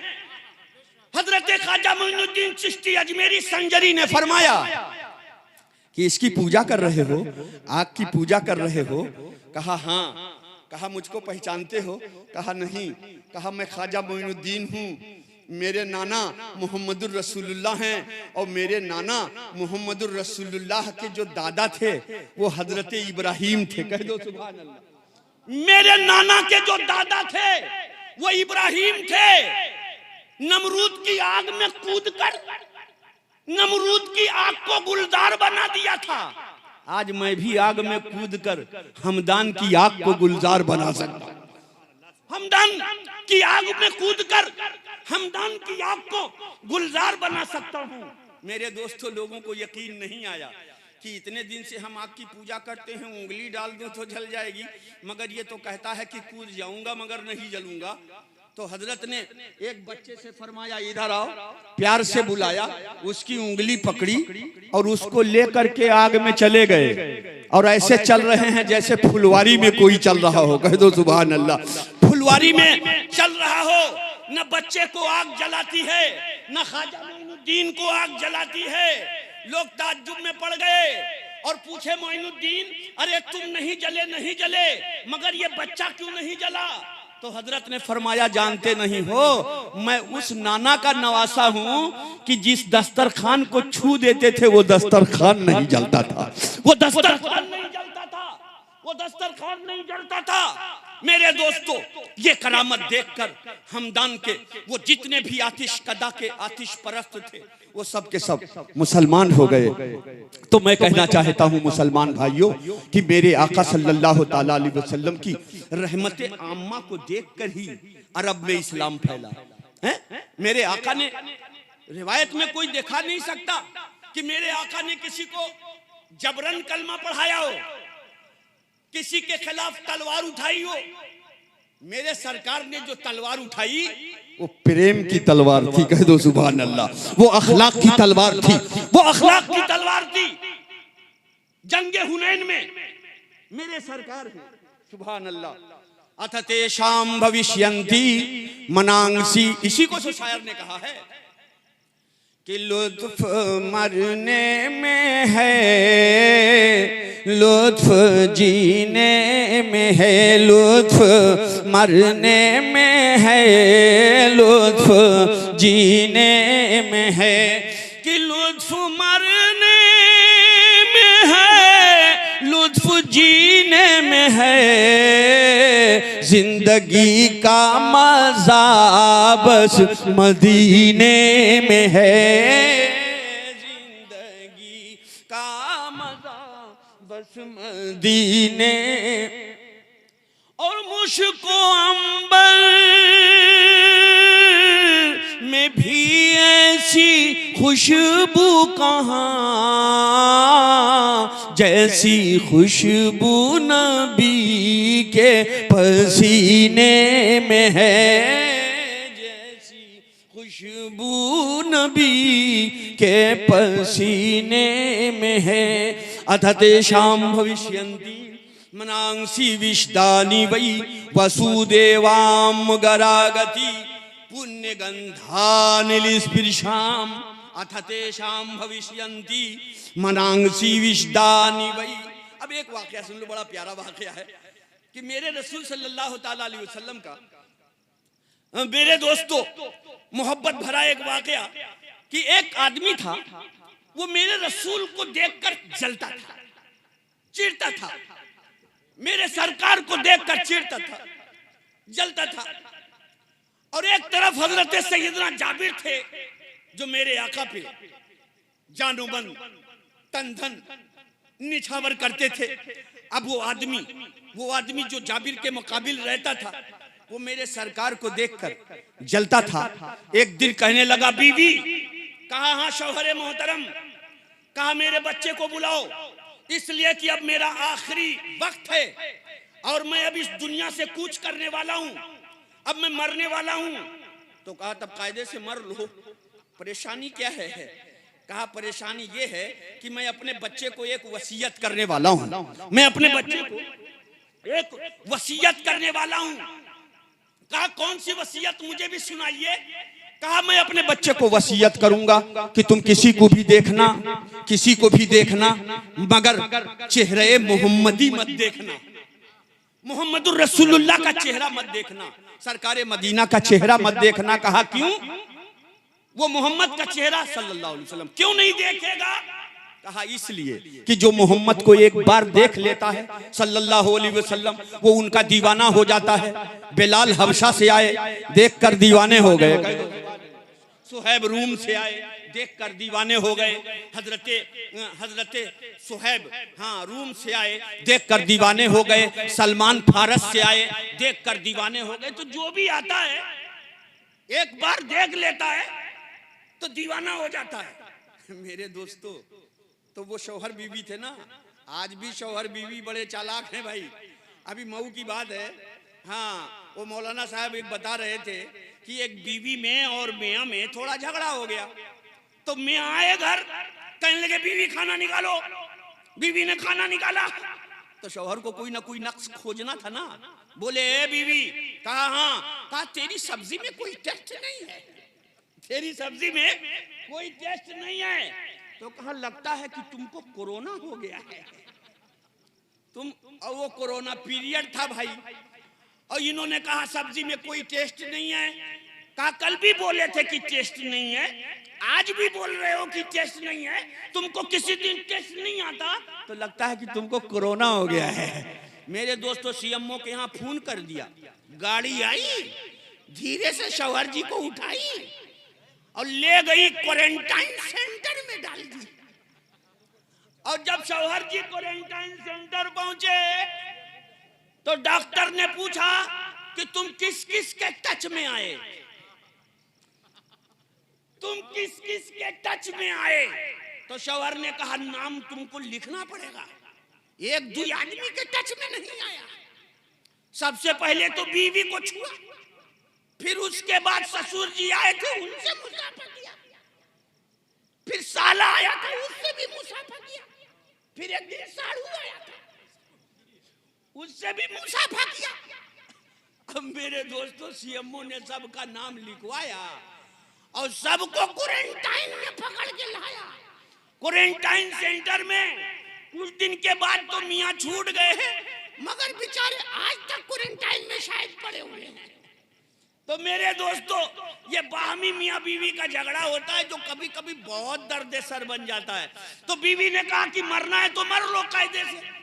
हजरत ख्वाजा मोइनुद्दीन चिश्ती अजमेरी संजरी ने फरमाया कि इसकी पूजा कर रहे हो, आग की पूजा कर रहे हो? कहा हाँ। कहा मुझको पहचानते हो? कहा नहीं। कहा मैं ख्वाजा मोइनुद्दीन हूँ, मेरे नाना मोहम्मदुर रसूलुल्लाह हैं, और मेरे नाना मोहम्मदुर रसूलुल्लाह के जो दादा थे वो हजरत इब्राहिम थे। कह दो सुभान अल्लाह। मेरे नाना के जो दादा थे वो इब्राहिम थे। नमरूद की आग में कूदकर नमरूद की आग को गुलजार बना दिया था। आज मैं भी आग में कूदकर हमदान की आग को गुलजार बना सकता हूं। हमदान की आग में कूदकर हमदान की आग को गुलजार बना सकता हूँ। मेरे दोस्तों, लोगों को यकीन नहीं आया कि इतने दिन से हम आग की पूजा करते हैं, उंगली डाल दूं तो जल जाएगी, मगर ये तो कहता है कि कूद जाऊंगा मगर नहीं जलूंगा। तो हजरत ने एक बच्चे से फरमाया इधर आओ, प्यार से बुलाया, उसकी उंगली पकड़ी और उसको लेकर के आग में चले गए, और ऐसे चल रहे हैं जैसे फुलवारी में कोई चल रहा हो। कह दो सुभान अल्लाह। फुलवारी में चल रहा हो, न बच्चे को आग जलाती है, न ख्वाजा मोइनुद्दीन को आग जलाती है। लोग ताज्जुब में पड़ गए और पूछे मोइनुद्दीन, अरे तुम नहीं जले मगर ये बच्चा क्यों नहीं जला? तो हजरत ने फरमाया जानते नहीं हो, मैं उस नाना का नवासा हूँ कि जिस दस्तरखान को छू देते थे वो दस्तरखान नहीं जलता था, वो दस्तरखान नहीं जलता था, वो दस्तरखान नहीं जलता था। मेरे दोस्तों, ये करामत देखकर हमदान के वो जितने भी आतिश कदा के आतिश परस्त थे वो सब के सब मुसलमान हो गए। तो मैं कहना चाहता हूँ मुसलमान भाइयों कि मेरे आका सल्लल्लाहु ताला अलैहि वसल्लम की रहमत आम्मा को देखकर ही अरब में इस्लाम फैला है। मेरे आका ने, रिवायत में कोई देखा नहीं सकता कि मेरे आका ने किसी को जबरन कलमा पढ़ाया हो, किसी के खिलाफ तलवार उठाई हो। मेरे सरकार ने जो तलवार उठाई वो प्रेम की तलवार थी। कह दो सुभान अल्लाह। वो अखलाक की तलवार थी, वो अखलाक की तलवार थी। जंगे हुनैन में मेरे सरकार है, सुभान अल्लाह। अथ तेषां भविष्यन्ति मनांसी, इसी को शायर ने कहा है कि लुत्फ मरने में है, लुत्फ जीने में है, लुत्फ मरने में है, लुत्फ जीने में है, कि लुत्फ मरने में है, लुत्फ जीने में है, जिंदगी का मजा बस मदीने में है, जिंदगी का मजा बस मदीने। और मुझको अंबर में भी ऐसी खुशबू कहाँ, जैसी खुशबू नबी के पसीने में है, जैसी खुशबू नबी के पसीने में है। अथ तेषां भविष्यन्ति मनांसी विष्दानि वै वसुदेवां गरागति पुण्य गंधानि स्पृशाम। अथ तेषां भविष्यन्ति मनांसी विष्दानि वै। अब एक वाकया सुन लो, बड़ा प्यारा वाकया है कि मेरे रसूल सल्लल्लाहु ताला अलैहि वसल्लम का, मेरे दोस्तों, मोहब्बत भरा एक वाकया कि एक आदमी था, वो मेरे रसूल को देखकर जलता था, चिढ़ता था। मेरे सरकार को देखकर चिढ़ता था, जलता था। और एक तरफ हजरत सैयदना जाबिर थे जो मेरे आका पे जानोबन तन धन निछावर करते थे। अब वो आदमी जो जाबिर के मुकाबिल रहता था, वो मेरे सरकार को देखकर जलता था। एक दिन कहने लगा, बीवी कहा, हाँ शौहरे मोहतरम, कहा मेरे बच्चे को बुलाओ, इसलिए कि अब मेरा आखिरी वक्त है और मैं अब इस दुनिया से कूच करने वाला हूं, अब मैं मरने वाला हूं। तो कहा तब कायदे से मर लो, परेशानी क्या है? कहा परेशानी ये है कि मैं अपने बच्चे को एक वसीयत करने वाला हूं, मैं अपने बच्चे को एक वसीयत करने वाला हूं। कहा कौन सी वसीयत, मुझे भी सुनाइए। कहा मैं अपने बच्चे को वसीयत करूंगा कि तुम किसी को भी देखना मगर चेहरे मोहम्मदी मत देखना, मोहम्मदुर रसूलुल्लाह का चेहरा मत देखना, सरकारे मदीना का चेहरा मत देखना। कहा क्यों? वो मोहम्मद का चेहरा सल्लल्लाहु अलैहि वसल्लम क्यों नहीं देखेगा? कहा इसलिए कि जो मोहम्मद को एक बार देख लेता है सल्लल्लाहु अलैहि वसल्लम, वो उनका दीवाना हो जाता है। बिलाल हबशा से आए, देखकर दीवाने हो गए। सुहैब रूम से आए, देखकर दीवाने हो गए। हजरते सुहैब रूम से आए, देखकर दीवाने हो गए। सलमान फारस से आए, देखकर दीवाने हो गए। तो जो भी आता है एक बार देख लेता है तो दीवाना हो जाता है। मेरे दोस्तों, तो वो शौहर बीवी थे ना, आज भी शौहर बीवी बड़े चालाक हैं भाई। अभी मऊ की बात है, हाँ वो मौलाना साहब एक बता रहे थे कि एक बीवी में और मियाँ में थोड़ा झगड़ा हो गया। तो मियाँ आए घर, कहने लगे बीवी खाना निकालो। बीवी ने खाना निकाला तो शौहर को कोई ना कोई नक्श खोजना था ना। बोले ए बीवी, कहा हाँ। कहा तेरी सब्जी में कोई टेस्ट नहीं है, तेरी सब्जी में कोई टेस्ट नहीं है। तो कहा लगता है कि तुमको कोरोना हो गया है तुम। और वो कोरोना पीरियड था भाई, और इन्होंने कहा सब्जी में कोई टेस्ट नहीं है। कहा कल भी बोले थे कि टेस्ट नहीं है, आज भी बोल रहे हो कि टेस्ट नहीं है, तुमको किसी दिन टेस्ट नहीं आता, तो लगता है कि तुमको कोरोना हो गया है। मेरे दोस्तों, सीएमओ के यहाँ फोन कर दिया, गाड़ी आई, धीरे से शौहर जी को उठाई और ले गई क्वारंटाइन सेंटर में डाल दी। और जब शौहर जी क्वारंटाइन सेंटर पहुंचे तो डॉक्टर ने पूछा कि तुम किस किस के टच में आए, तुम किस किस के टच में आए। तो शौहर ने कहा नाम तुमको लिखना पड़ेगा, एक दो आदमी के टच में नहीं आया। सबसे पहले तो बीवी को छुआ, फिर उसके बाद ससुर जी आए थे, उनसे मुसाफा किया, फिर साला आया था, उससे भी मुसाफा किया, फिर एक दिन साड़ू आया था, उससे भी मुसाफा किया। अब मेरे दोस्तों, सीएमओ ने सबका नाम लिखवाया और सबको क्वारंटाइन में पकड़ के लाया। क्वारंटाइन सेंटर में कुछ दिन के बाद तो मियाँ छूट गए हैं, मगर बेचारे आज तक क्वारंटाइन में शायद पड़े हुए हैं। तो मेरे दोस्तों, ये बाहमी मियाँ बीवी का झगड़ा होता है जो कभी कभी बहुत दर्द सर बन जाता है। तो बीवी ने कहा कि मरना है तो मर लो कायदे से,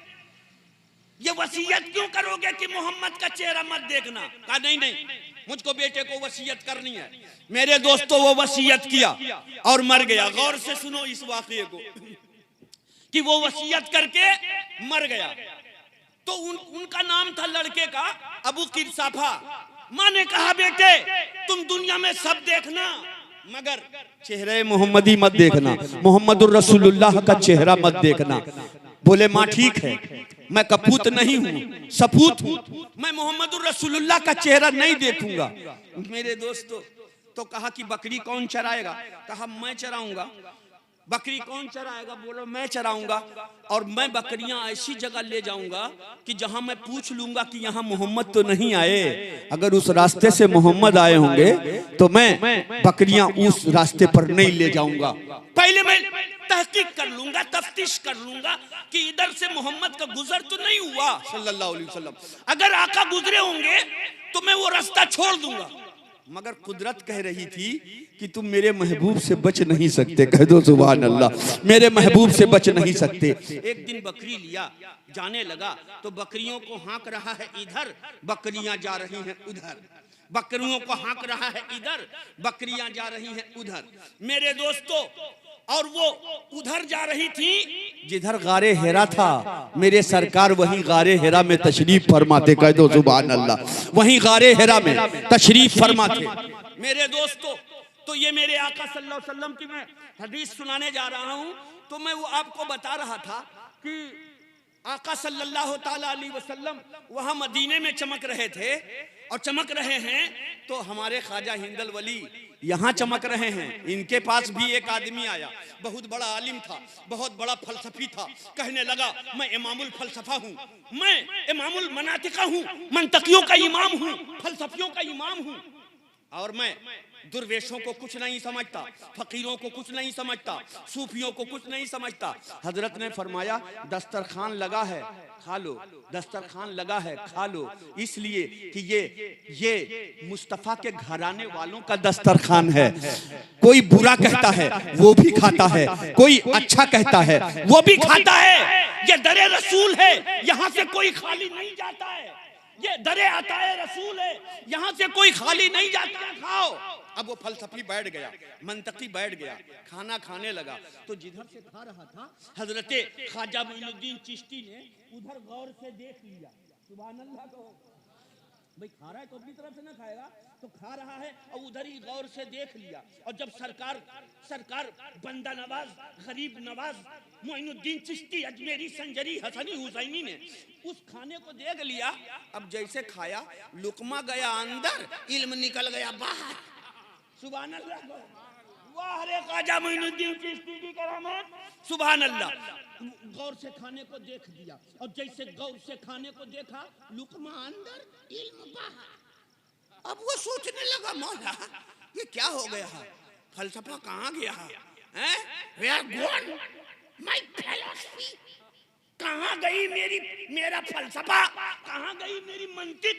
ये वसीयत क्यों करोगे कि मोहम्मद का चेहरा मत देखना। कहा नहीं नहीं, मुझको बेटे को वसीयत करनी है। मेरे दोस्तों, वो वसीयत किया और मर गया। गौर से सुनो इस वाकये को कि वो वसीयत करके मर गया। तो उनका नाम था लड़के का अबू किरसाफा। माँ ने कहा बेटे तुम दुनिया में सब देखना मगर चेहरे मोहम्मदी मत देखना, मोहम्मदुर रसूलुल्लाह का चेहरा मत देखना। बोले माँ ठीक है, मैं कपूत नहीं हूँ, सपूत हूँ, मैं मोहम्मदुर रसूलुल्लाह का चेहरा नहीं देखूंगा। मेरे दोस्तों, तो कहा कि बकरी कौन चराएगा? कहा मैं चराऊंगा। बकरी कौन चराएगा? बोलो मैं चराऊंगा। और मैं बकरियां ऐसी जगह ले जाऊंगा कि जहां मैं पूछ लूंगा कि यहाँ मोहम्मद तो नहीं आए। अगर उस रास्ते से मोहम्मद आए होंगे तो मैं बकरियां उस रास्ते पर नहीं ले जाऊंगा। पहले मैं तहकीक कर लूंगा, तफ्तीश कर लूंगा कि इधर से मोहम्मद का गुजर तो नहीं हुआ सल्लल्लाहु अलैहि वसल्लम। अगर आका गुजरे होंगे तो मैं वो रास्ता छोड़ दूंगा, मगर कुदरत कह रही थी कि तुम मेरे महबूब से बच नहीं सकते। कह दो सुभान अल्लाह, मेरे महबूब से बच नहीं सकते। एक दिन बकरी लिया, जाने लगा तो बकरियों को हाँक रहा है इधर, बकरियां जा रही हैं उधर, बकरियों को हाँक रहा है इधर, बकरियां जा रही हैं उधर। मेरे दोस्तों, और वो उधर जा रही थी जिधर गारे हेरा था। मेरे सरकार वहीं गारे हेरा में तशरीफ फरमाते। कह दो सुभान अल्लाह, वहीं गारे हेरा में तशरीफ फरमाते। मेरे दोस्तों, तो ये मेरे आका सल्लल्लाहु अलैहि वसल्लम की मैं हदीस सुनाने जा रहा हूँ। तो मैं वो आपको बता रहा था कि आका सल्लल्लाहु ताला अलैहि वसल्लम वहाँ मदीने में चमक रहे थे, और चमक रहे हैं तो हमारे ख्वाजा हिंदल वली यहाँ चमक रहे हैं। इनके पास भी एक आदमी आया, बहुत बड़ा आलिम था, बहुत बड़ा फलसफी था। कहने लगा, मैं इमामुल फलसफा हूँ, मैं इमामुल मनातिका हूँ, मंतकियों का इमाम हूँ, फलसफियों का इमाम हूँ, और मैं दुर्वेशों को कुछ नहीं समझता, फकीरों को कुछ नहीं समझता, सूफियों को कुछ नहीं समझता। हजरत ने फरमाया, दस्तरखान लगा है खा लो, दस्तरखान लगा है खा लो, इसलिए कि ये मुस्तफ़ा के घराने वालों का दस्तरखान है। कोई बुरा कहता है वो भी खाता है, कोई अच्छा कहता है वो भी खाता है। ये दरे रसूल है, यहाँ से कोई खाली नहीं जाता है। ये दरे अताए रसूल है, यहाँ से कोई खाली नहीं जाता है, खाओ। अब वो फलसफी बैठ गया, मंतकी बैठ गया, खाना खाने लगा। तो जिधर से खा रहा था, हजरते ख्वाजा मोइनुद्दीन चिश्ती ने उधर गौर से देख लिया। सुभान अल्लाह कहो भाई, खा रहा है तो अपनी तरफ से ना खाएगा, तो खा रहा है और उधर ही गौर से देख लिया। और जब सरकार बंदा नवाज, गरीब नवाज मोइनुद्दीन चिश्ती अजमेरी संजरी हसनी हुसैनी ने उस खाने को देख लिया। अब जैसे खाया, लुकमा गया अंदर, इल्म निकल गया बाहर। सुभान अल्लाह, वाह रे ख्वाजा मोइनुद्दीन चिश्ती की करामत। सुभान अल्लाह, गौर से खाने को देख दिया, और जैसे गौर से खाने को देखा, लुकमा अंदर, इल्म बाहर। अब वो सोचने लगा, मौला ये क्या हो गया, फलसफा कहाँ गया है? Where gone my philosophy? कहाँ गई मेरा फलसफा, कहाँ गई मेरी मंतिक?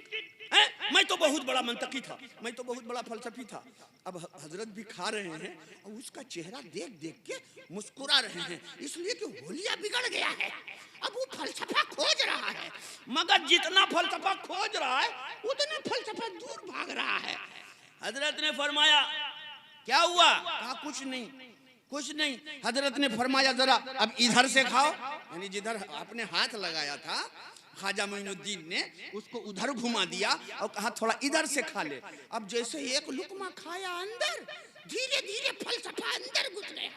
मैं तो बहुत बड़ा मंतकी था, मैं तो बहुत बड़ा फलसफी था। अब हजरत भी खा रहे हैं और उसका चेहरा देख देख के मुस्कुरा रहे हैं, इसलिए कि होलिया बिगड़ गया है। अब वो फलसफा खोज रहा है, मगर जितना फलसफा खोज रहा है उतना फलसफा दूर भाग रहा है। हजरत ने फरमाया, क्या हुआ? कहा कुछ नहीं, कुछ नहीं। हजरत ने फरमाया, जरा अब इधर से खाओ, यानी जिधर आपने हाथ लगाया था ख्वाजा मोइनुद्दीन ने उसको उधर घुमा दिया और कहा थोड़ा इधर से खा ले। अब जैसे एक लुकमा खाया अंदर, धीरे धीरे फलसफा अंदर घुस गया,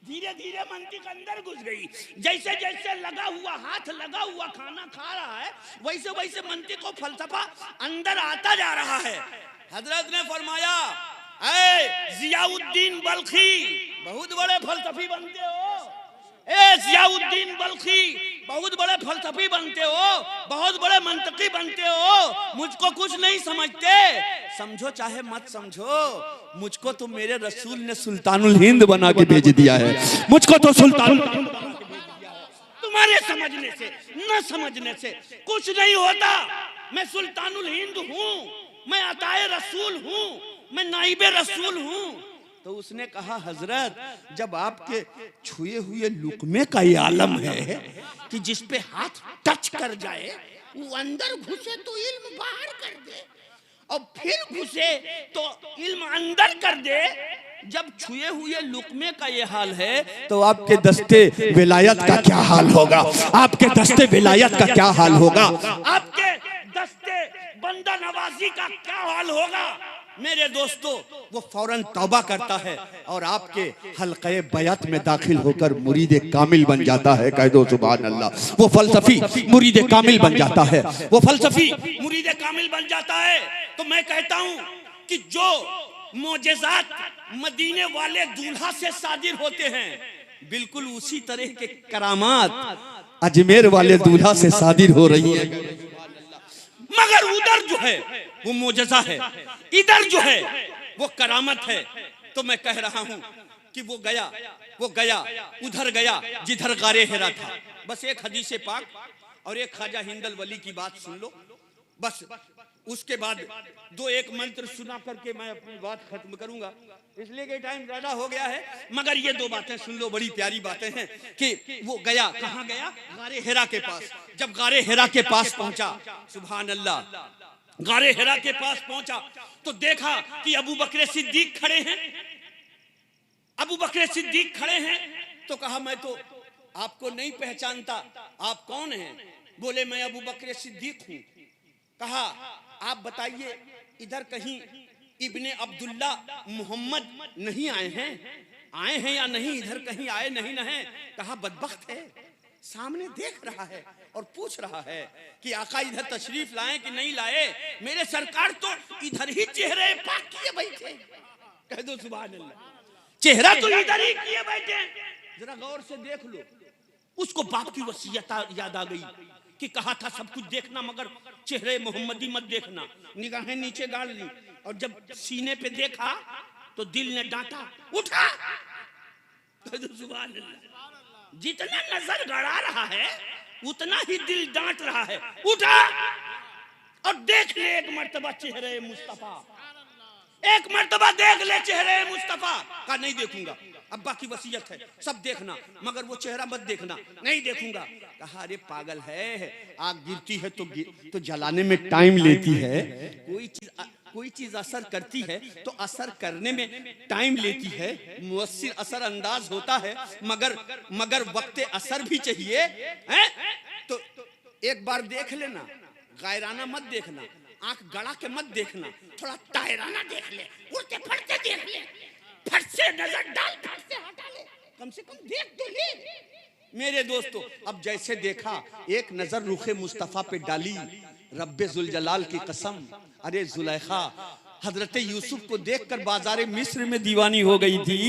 धीरे धीरे मंतिक अंदर घुस गई। जैसे जैसे लगा हुआ हाथ लगा हुआ खाना खा रहा है, वैसे वैसे मंतिक को फलसफा अंदर आता जा रहा है। हजरत ने फरमाया, ऐ जियाउद्दीन बल्खी, बहुत बड़े फलसफी बनते हो, ए जियाउद्दीन बल्खी, बहुत बड़े फलसफी बनते हो, बहुत बड़े मंतकी बनते हो, मुझको कुछ नहीं समझते। समझो चाहे मत समझो, मुझको तो मेरे रसूल ने सुल्तानुल हिंद बना के भेज दिया है। मुझको तो सुल्तानुल हिंद बना के भेज दिया है। तुम्हारे समझने से न समझने से कुछ नहीं होता। मैं सुल्तानुल हिंद हूँ, मैं अताए रसूल हूँ, मैं नाइबे रसूल हूँ। तो उसने कहा, हजरत जब आपके छुए हुए लुकमे का ये आलम है कि जिस पे हाथ टच कर जाए वो अंदर घुसे तो इल्म बाहर कर दे, और फिर घुसे तो इल्म अंदर कर दे, जब छुए हुए लुकमे का ये हाल है तो आपके दस्ते विलायत का क्या हाल होगा? आपके दस्ते विलायत का क्या हाल होगा? आपके दस्ते बंदा नवाजी का क्या हाल होगा? मेरे दोस्तों, वो फौरन तौबा करता है और आपके हल्क़े बैत में दाखिल होकर मुरीद कामिल बन जाता है। कह दो सुभान अल्लाह। वो फलसफी मुरीद कामिल बन जाता है, वो फलसफी मुरीद कामिल बन जाता है। तो मैं कहता हूँ कि जो मोजेज़ात मदीने वाले दूल्हा से सादिर होते हैं, बिल्कुल उसी तरह के करामात अजमेर वाले दूल्हा से सादिर हो रही है। मगर उधर जो है वो मोजज़ा है, इधर जो है वो करामत है। तो मैं कह रहा हूं कि वो गया उधर गया जिधर गारे हेरा था। बस एक हदीस पाक और एक ख्वाजा हिंदल वली की बात सुन लो। बस उसके बाद दो एक मंत्र सुना करके मैं अपनी बात खत्म करूंगा, इसलिए कि टाइम ज्यादा हो गया है। मगर ये दो बातें सुन लो, बड़ी प्यारी बातें हैं कि वो गया, कहाँ गया? गारे हिरा के पास। जब गारे हिरा के पास पहुंचा, सुभान अल्लाह, गारे हिरा के पास पहुंचा तो देखा कि अबू बकर सिद्दीक खड़े हैं। अबू बकर सिद्दीक खड़े हैं तो कहा मैं तो आपको नहीं पहचानता, आप कौन हैं? बोले मैं अबू बकर सिद्दीक हूं। कहा आप बताइए इधर कहीं इब्ने अब्दुल्ला मोहम्मद नहीं आए हैं? आए हैं या नहीं? इधर कहीं आए नहीं ना है? कहा बदबख्त है, सामने देख रहा है और पूछ रहा है कि आका इधर तशरीफ लाए कि नहीं लाए? मेरे सरकार तो इधर ही चेहरे पाक किए बैठे। कह दो सुभान अल्लाह, चेहरा तो इधर ही किए बैठे। जरा गौर से देख लो। उसको बाप की वसीयत याद आ गई कि कहा था सब कुछ देखना मगर चेहरे मोहम्मदी मत देखना। निगाहें नीचे गाड़ ली और जब सीने पे देखा तो दिल ने डांटा, उठा। सुभान अल्लाह, जितना नजर गड़ा रहा है उतना ही दिल डांट रहा है। उठा और देख ले एक मर्तबा चेहरे मुस्तफा, एक मर्तबा देख ले चेहरे मुस्तफा। का नहीं देखूंगा, अब्बा की वसीयत है, सब देखना मगर वो चेहरा मत देखना। नहीं देखूंगा। कहा अरे पागल है, आग गिरती है तो जलाने में टाइम लेती है। कोई चीज असर करती है तो असर करने में टाइम लेती है। मुअस्सिर असर अंदाज होता है मगर वक्त असर भी चाहिए है? तो एक बार देख लेना, गायराना मत देखना, आंख गड़ा के मत देखना, थोड़ा तायराना देख ले, उड़ते फड़ते देख ले, फट से नजर डाल, फट से हटा ले, कम से कम देख तो ले। मेरे दोस्तों अब जैसे देखा, एक नजर रुखे मुस्तफा पे डाली, रब्बे जुल जलाल की कसम, अरे जुलेखा हजरत यूसुफ को देखकर बाजारे मिस्र में दीवानी हो गई थी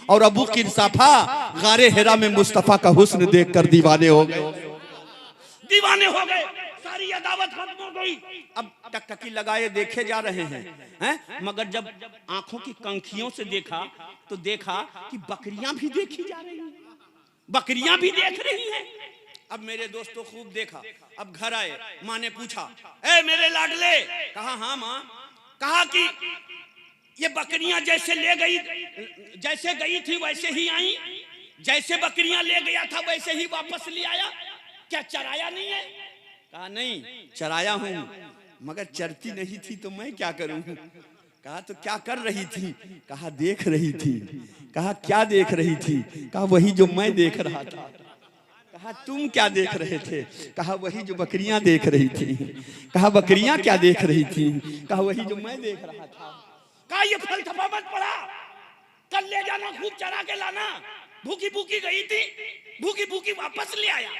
और अबू किरसाफा गारे हिरा में मुस्तफा का हुस्न देखकर दीवाने हो गए, दीवाने हो गए। सारी अदावत खत्म हो गई। अब टकटकी लगाए देखे जा रहे हैं, मगर जब आंखों की कंखियों से देखा तो देखा कि बकरियां भी देखी जा रही हैं, बकरियां भी देख रही हैं। अब मेरे दोस्तों खूब देखा। अब घर आए, माँ ने पूछा ए मेरे लाडले। कहा हाँ माँ। कहा कि ये बकरियां जैसे ले गई, जैसे गई थी वैसे ही आई, जैसे बकरियां ले गया था वैसे ही वापस ले आया, क्या चराया नहीं है? कहा नहीं चराया हूं मगर चरती नहीं थी तो मैं क्या करूं? कहा तो क्या कर रही थी? कहा देख रही थी। कहा क्या देख रही थी? कहा वही जो मैं देख रहा था। कहा तुम क्या देख रहे थे? कहा वही जो बकरियां देख रही थी। कहा बकरियां क्या देख रही थी? कहा वही जो मैं देख रहा था। कहा ये फलसफा मत पड़ा, कल ले जाना, खूब चरा के लाना। भूखी भूखी गई थी, भूखी भूखी वापस ले आया,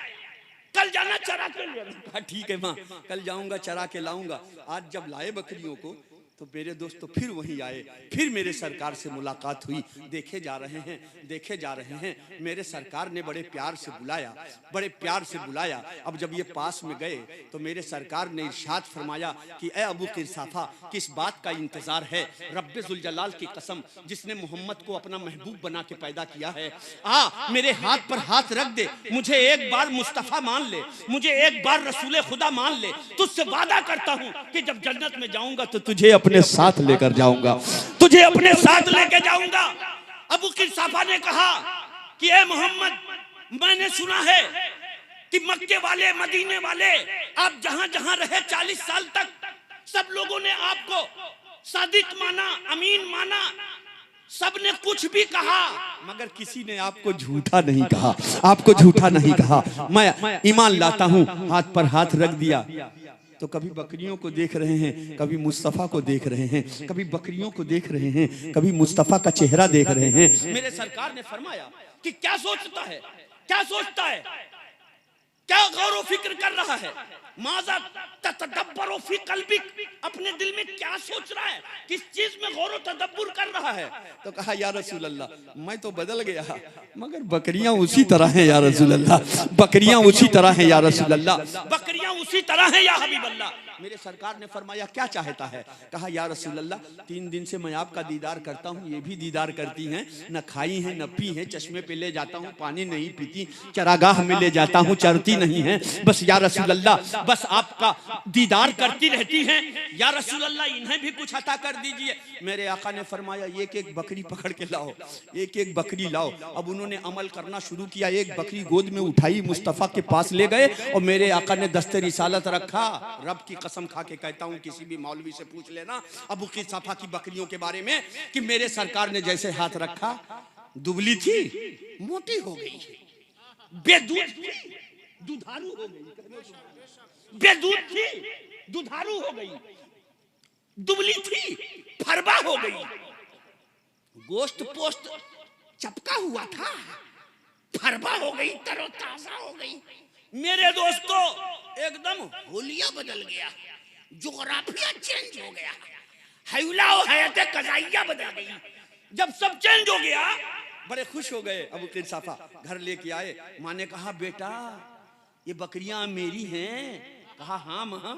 कल जाना चरा के ले आना। कहा ठीक है माँ, कल जाऊंगा चरा के लाऊंगा। आज जब लाए बकरियों को तो मेरे दोस्तों फिर वहीं आए, फिर मेरे सरकार से मुलाकात हुई। देखे जा रहे हैं, देखे जा रहे हैं। मेरे सरकार ने बड़े प्यार से बुलाया, बड़े प्यार से बुलाया। अब जब ये पास में गए तो मेरे सरकार ने इरशाद फरमाया कि ए अबू किरसाफा, किस बात का इंतजार है? रब्बे जुल जलाल की कसम, जिसने मोहम्मद को अपना महबूब बना के पैदा किया है, आ मेरे हाथ पर हाथ रख दे, मुझे एक बार मुस्तफा मान ले, मुझे एक बार रसूले खुदा मान ले। तुझसे वादा करता हूँ कि जब जन्नत में जाऊंगा तो तुझे अपने साथ लेकर जाऊंगा, तुझे अपने साथ लेकर जाऊंगा। अबू किरसाफा ने कहा कि ए मोहम्मद, मैंने सुना है कि मक्के वाले, मदीने वाले, आप जहां जहां रहे 40 साल तक सब लोगों ने आपको सादिक माना, अमीन माना, सबने कुछ भी कहा मगर किसी ने आपको झूठा नहीं कहा, आपको झूठा नहीं कहा। मैं ईमान लाता हूं। हाथ पर हाथ रख दिया तो कभी बकरियों को देख रहे हैं, कभी मुस्तफा को देख रहे हैं, कभी बकरियों को देख रहे हैं, कभी मुस्तफा का चेहरा देख रहे हैं। मेरे सरकार ने फरमाया कि क्या सोचता है, क्या सोचता है, क्या गौर फिक्र कर रहा है? माज़ा ततदब्बरु फी क़ल्बिक, अपने दिल में क्या सोच रहा है, किस चीज में गौर तदब्बुर कर रहा है? तो कहा या रसूल अल्लाह, मैं तो बदल गया मगर बकरियां उसी तरह हैं या रसूल अल्लाह, बकरियां उसी तरह हैं या रसूल अल्लाह, बकरियां उसी तरह हैं या हबीब अल्लाह। मेरे सरकार ने फरमाया क्या चाहता है? कहा या रसूल अल्लाह 3 दिन से मैं आपका दीदार करता हूँ, ये भी दीदार करती हैं, न खाई हैं न पी हैं, चश्मे पे ले जाता हूँ पानी नहीं पीती, चरागाह में ले जाता हूँ चरती नहीं है, बस या रसूल अल्लाह बस आपका दीदार करती रहती हैं, या रसूल अल्लाह इन्हें भी कुछ अता कर दीजिए। मेरे आका ने फरमाया एक एक बकरी पकड़ के लाओ, एक एक बकरी लाओ। अब उन्होंने अमल करना शुरू किया, एक बकरी गोद में उठाई, मुस्तफ़ा के पास ले गए और मेरे आका ने दस्ते रिसालत रखा। रब की कसम खा के कहता हूँ, किसी भी मौलवी से पूछ लेना अबू क़िसाफ़ा की बकरियों के बारे में कि मेरे सरकार ने जैसे हाथ रखा, दुबली थी मोटी हो गई, बेदूध थी दुधारू हो गई, बेदूध थी दुधारू हो गई, दुबली थी फरबा हो गई, गोश्त पोस्ट चपका हुआ था फरबा हो गई, तरोताजा हो गई। मेरे दोस्तों एकदम होलिया बदल गया, जोग्राफिया चेंज हो गया, हौला और हयात कज़ाइया बदल गई। जब सब चेंज हो गया बड़े खुश हो गए। अबू क़िसाफ़ा घर लेके आए, माँ ने कहा बेटा ये बकरियां मेरी हैं? कहा हाँ माँ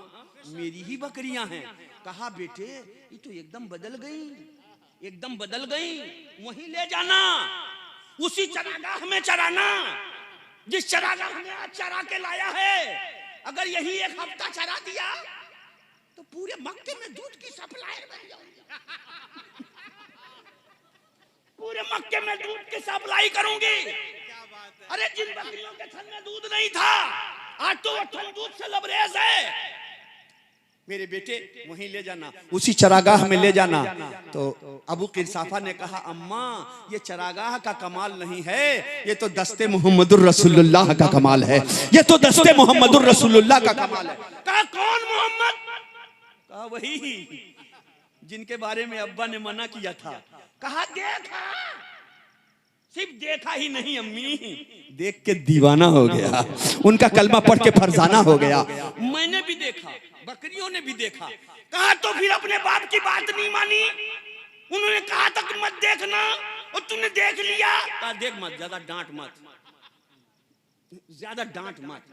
मेरी ही बकरियां हैं। कहा बेटे ये तो एकदम बदल गई, एकदम बदल गई, वहीं ले जाना, उसी चरागाह में चराना जिस चरागाह में आज चरा के लाया है। अगर यही एक हफ्ता चरा दिया तो पूरे मक्के में दूध की सप्लायर बन जाऊंगी, पूरे मक्के में दूध की सप्लाई करूंगी। अरे जिन बकरियों के थन में दूध नहीं था आज तो वो थन दूध से लबरेज है। मेरे बेटे वहीं ले जाना, उसी चरागाह में ले जाना। तो अबू क़िसाफ़ा ने कहा अम्मा ये चरागाह का कमाल नहीं है, ये तो दस्ते मोहम्मदुर रसूलुल्लाह का कमाल है, ये तो दस्ते मोहम्मदुर रसूलुल्लाह का कमाल है। कहा कौन मोहम्मद? कहा वही जिनके बारे में अब्बा ने मना किया था। कहा देखा, सिर्फ देखा ही नहीं अम्मी, देख के दीवाना हो गया, उनका कलमा पढ़ के फरजाना हो गया। मैंने भी देखा, बकरियों ने भी देखा। कहा तो फिर अपने बाप की बात नहीं मानी? उन्होंने कहा तक मत देखना और तूने देख लिया। कहा देख मत, ज्यादा डांट मत, ज्यादा डांट मत,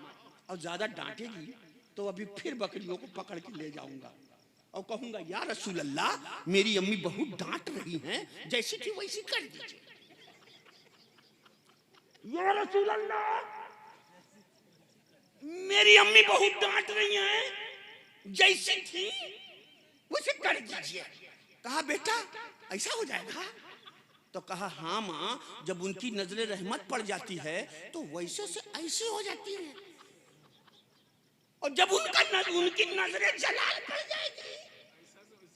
और ज्यादा डांटेगी तो अभी फिर बकरियों को पकड़ के ले जाऊंगा और कहूंगा या रसूल अल्लाह मेरी अम्मी बहुत डांट रही हैं, जैसी थी वैसी कर दीजिए। या रसूल अल्लाह मेरी अम्मी बहुत डांट रही हैं, जैसी थी वैसे कर दीजिए। कहा बेटा ऐसा हो जाएगा? तो कहा हाँ माँ, जब उनकी नजरे रहमत पड़ जाती है तो वैसे से ऐसे हो जाती है, और जब उनकी नजरे जलाल पड़ जाएगी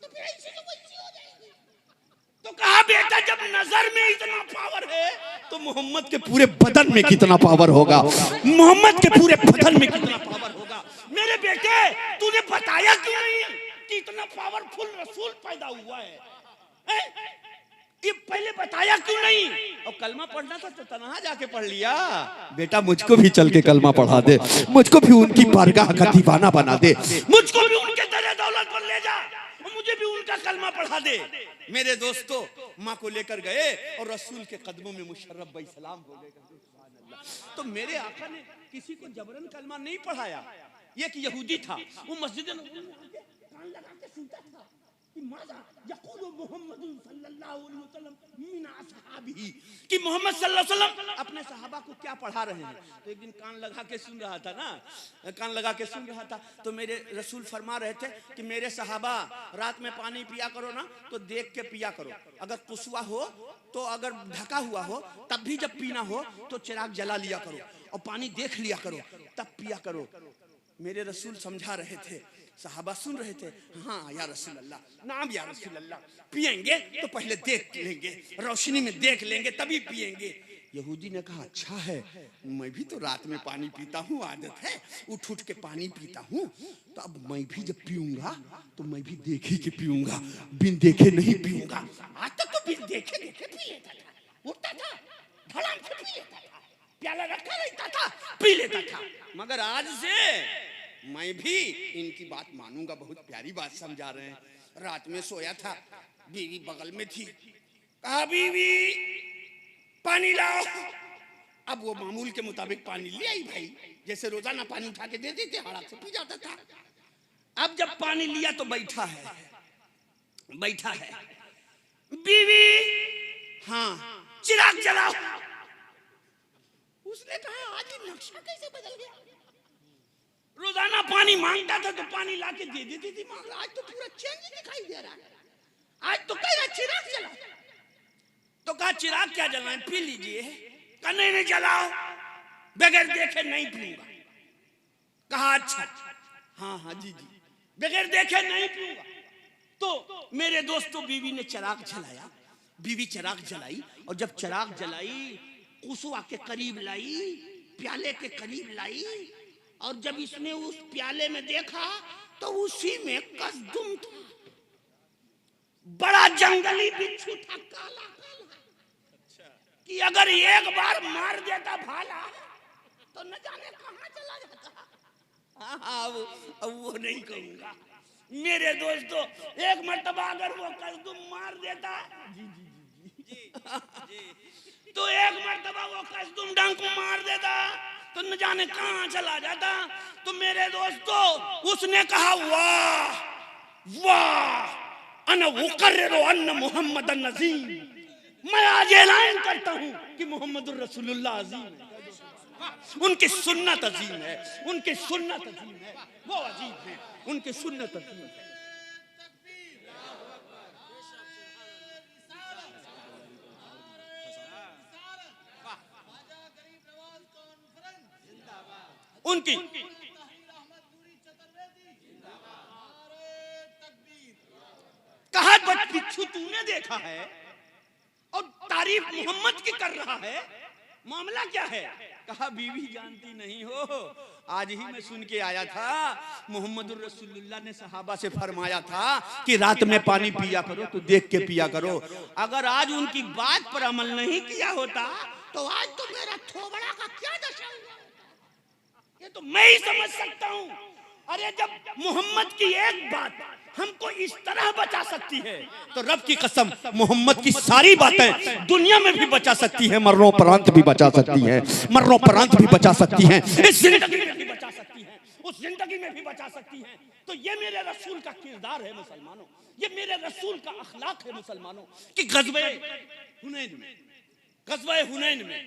तो फिर ऐसे तो वैसे हो जाएगी। तो कहा बेटा जब नजर में इतना पावर है तो मोहम्मद के पूरे बदन में कितना पावर होगा, मोहम्मद के पूरे बदन में कितना पावर होगा। मेरे बेटे तूने बताया क्यों नहीं कि इतना पावरफुल रसूल पैदा हुआ है? ये पहले बताया क्यों नहीं? और कलमा पढ़ना था तो तन्हा जाके पढ़ लिया। बेटा मुझको भी चल के कलमा पढ़ा दे, मुझको भी उनकी बारगाह का दीवाना बना दे, मुझको भी उनके दरे दौलत पर ले जा, मुझे भी उनका कलमा पढ़ा दे। मेरे दोस्तों माँ को लेकर गए और रसूल के कदमों में मुशर्रफ बैसलाम हो गए। तो मेरे आका ने किसी को जबरन कलमा नहीं पढ़ाया। एक यहूदी था, वो मस्जिद में कान लगा के सुनता था कि माज़ा यक़ूलु मुहम्मद सल्लल्लाहु अलैहि वसल्लम मिन असहाबिही, कि मोहम्मद सल्लल्लाहु अलैहि वसल्लम अपने सहाबा को क्या पढ़ा रहे हैं। तो एक दिन कान लगा के सुन रहा था ना, कान लगा के सुन रहा था, तो मेरे रसूल फरमा रहे थे कि मेरे सहाबा रात में पानी पिया करो ना तो देख के पिया करो, अगर कुसवा हो तो अगर ढका हुआ हो तब भी जब पीना हो तो चिराग जला लिया करो और पानी देख लिया करो तब पिया करो। मेरे रसूल समझा रहे थे, सहाबा सुन रहे थे। हाँ या रसूल अल्लाह, नाम या रसूल अल्लाह, पिएंगे तो पहले देख लेंगे, रोशनी में देख लेंगे तभी पिएंगे। यहूदी ने कहा अच्छा है, मैं भी तो रात में पानी पीता हूँ, आदत है, उठ उठ के पानी पीता हूँ, तो अब मैं भी जब पीऊंगा तो मैं भी देख ही के पीऊंगा, बिन देखे नहीं पीऊंगा। आज तक तो बिन देखे देखे पी लेता था, उठता था धड़ाम से पी लेता था, प्याला रखा रहता था पी लेता था, मगर आज से मैं भी इनकी बात मानूंगा। बहुत प्यारी बात समझा रहे हैं। रात में सोया था, बीवी बगल में थी, कहा बीवी पानी लाओ। अब वो मामूल के मुताबिक पानी ले आई भाई, जैसे रोजाना पानी उठा के दे देते, हड़क से पी जाता था। अब जब पानी लिया तो बैठा है बीवी, हाँ चिराग जलाओ। उसने कहा आज ये नक्शा कैसे बदल गया, रोजाना पानी मांगता था तो पानी लाके दे देती थी, मगर आज तो पूरा चेंज दिखाई दे रहा है। आज तो कह रहा चिराग जलाओ, तो कहा चिराग क्या जलाएं, पी लीजिए। कहा नहीं जलाओ, बगैर देखे नहीं पीऊंगा। कहा अच्छा, हाँ जी, बगैर देखे नहीं पीऊंगा। तो मेरे दोस्तों बीवी ने चिराग जलाया, बीवी चिराग जलाई, और जब चिराग जलाई कुसुआ के करीब लाई, प्याले के करीब लाई, और जब इसने उस प्याले में देखा तो उसी में कसदुम था, बड़ा जंगली बिच्छू था, काला कि अगर एक बार मार देता भाला तो न जाने कहां चला जाता। अब वो नहीं कहूंगा मेरे दोस्तों, एक मर्तबा अगर वो कसदुम मार देता तो एक मर्तबा वो कसदुम डंक मार देता तो न जाने कहां चला जाता। तो मेरे दोस्तों उसने कहा वाह वाह अना उकर्रिरु अन्ना मुहम्मदन अज़ीम, मैं आज ऐलान करता हूं कि मोहम्मद रसूलुल्लाह अज़ीम है, उनकी सुन्नत अज़ीम है, उनकी सुन्नत अज़ीम है, वो अज़ीम है, उनकी सुन्नत अज़ीम है। उनकी कहा बिच्छू तूने देखा है और तारीफ मोहम्मद की कर रहा है, मामला क्या है? कहा बीवी जानती नहीं हो, आज ही मैं सुन के आया था मोहम्मद रसूलुल्लाह ने सहाबा से फरमाया था कि रात में पानी पिया करो तो देख के पिया करो। अगर आज उनकी बात पर अमल नहीं किया होता तो आज तो मेरा थोबड़ा का क्या दशा हुआ, ये तो मैं ही समझ सकता हूँ। अरे जब मोहम्मद की एक बात हमको इस तरह बचा सकती है तो रब की कसम मोहम्मद की सारी बातें दुनिया में भी बचा सकती है, मरणोपरांत भी बचा सकती है, मरणोपरांत भी बचा सकती है, इस जिंदगी में भी बचा सकती है, उस जिंदगी में भी बचा सकती है। तो ये मेरे रसूल का किरदार है मुसलमानों, ये मेरे रसूल का अखलाक है मुसलमानों कि गज़वे हुनैन में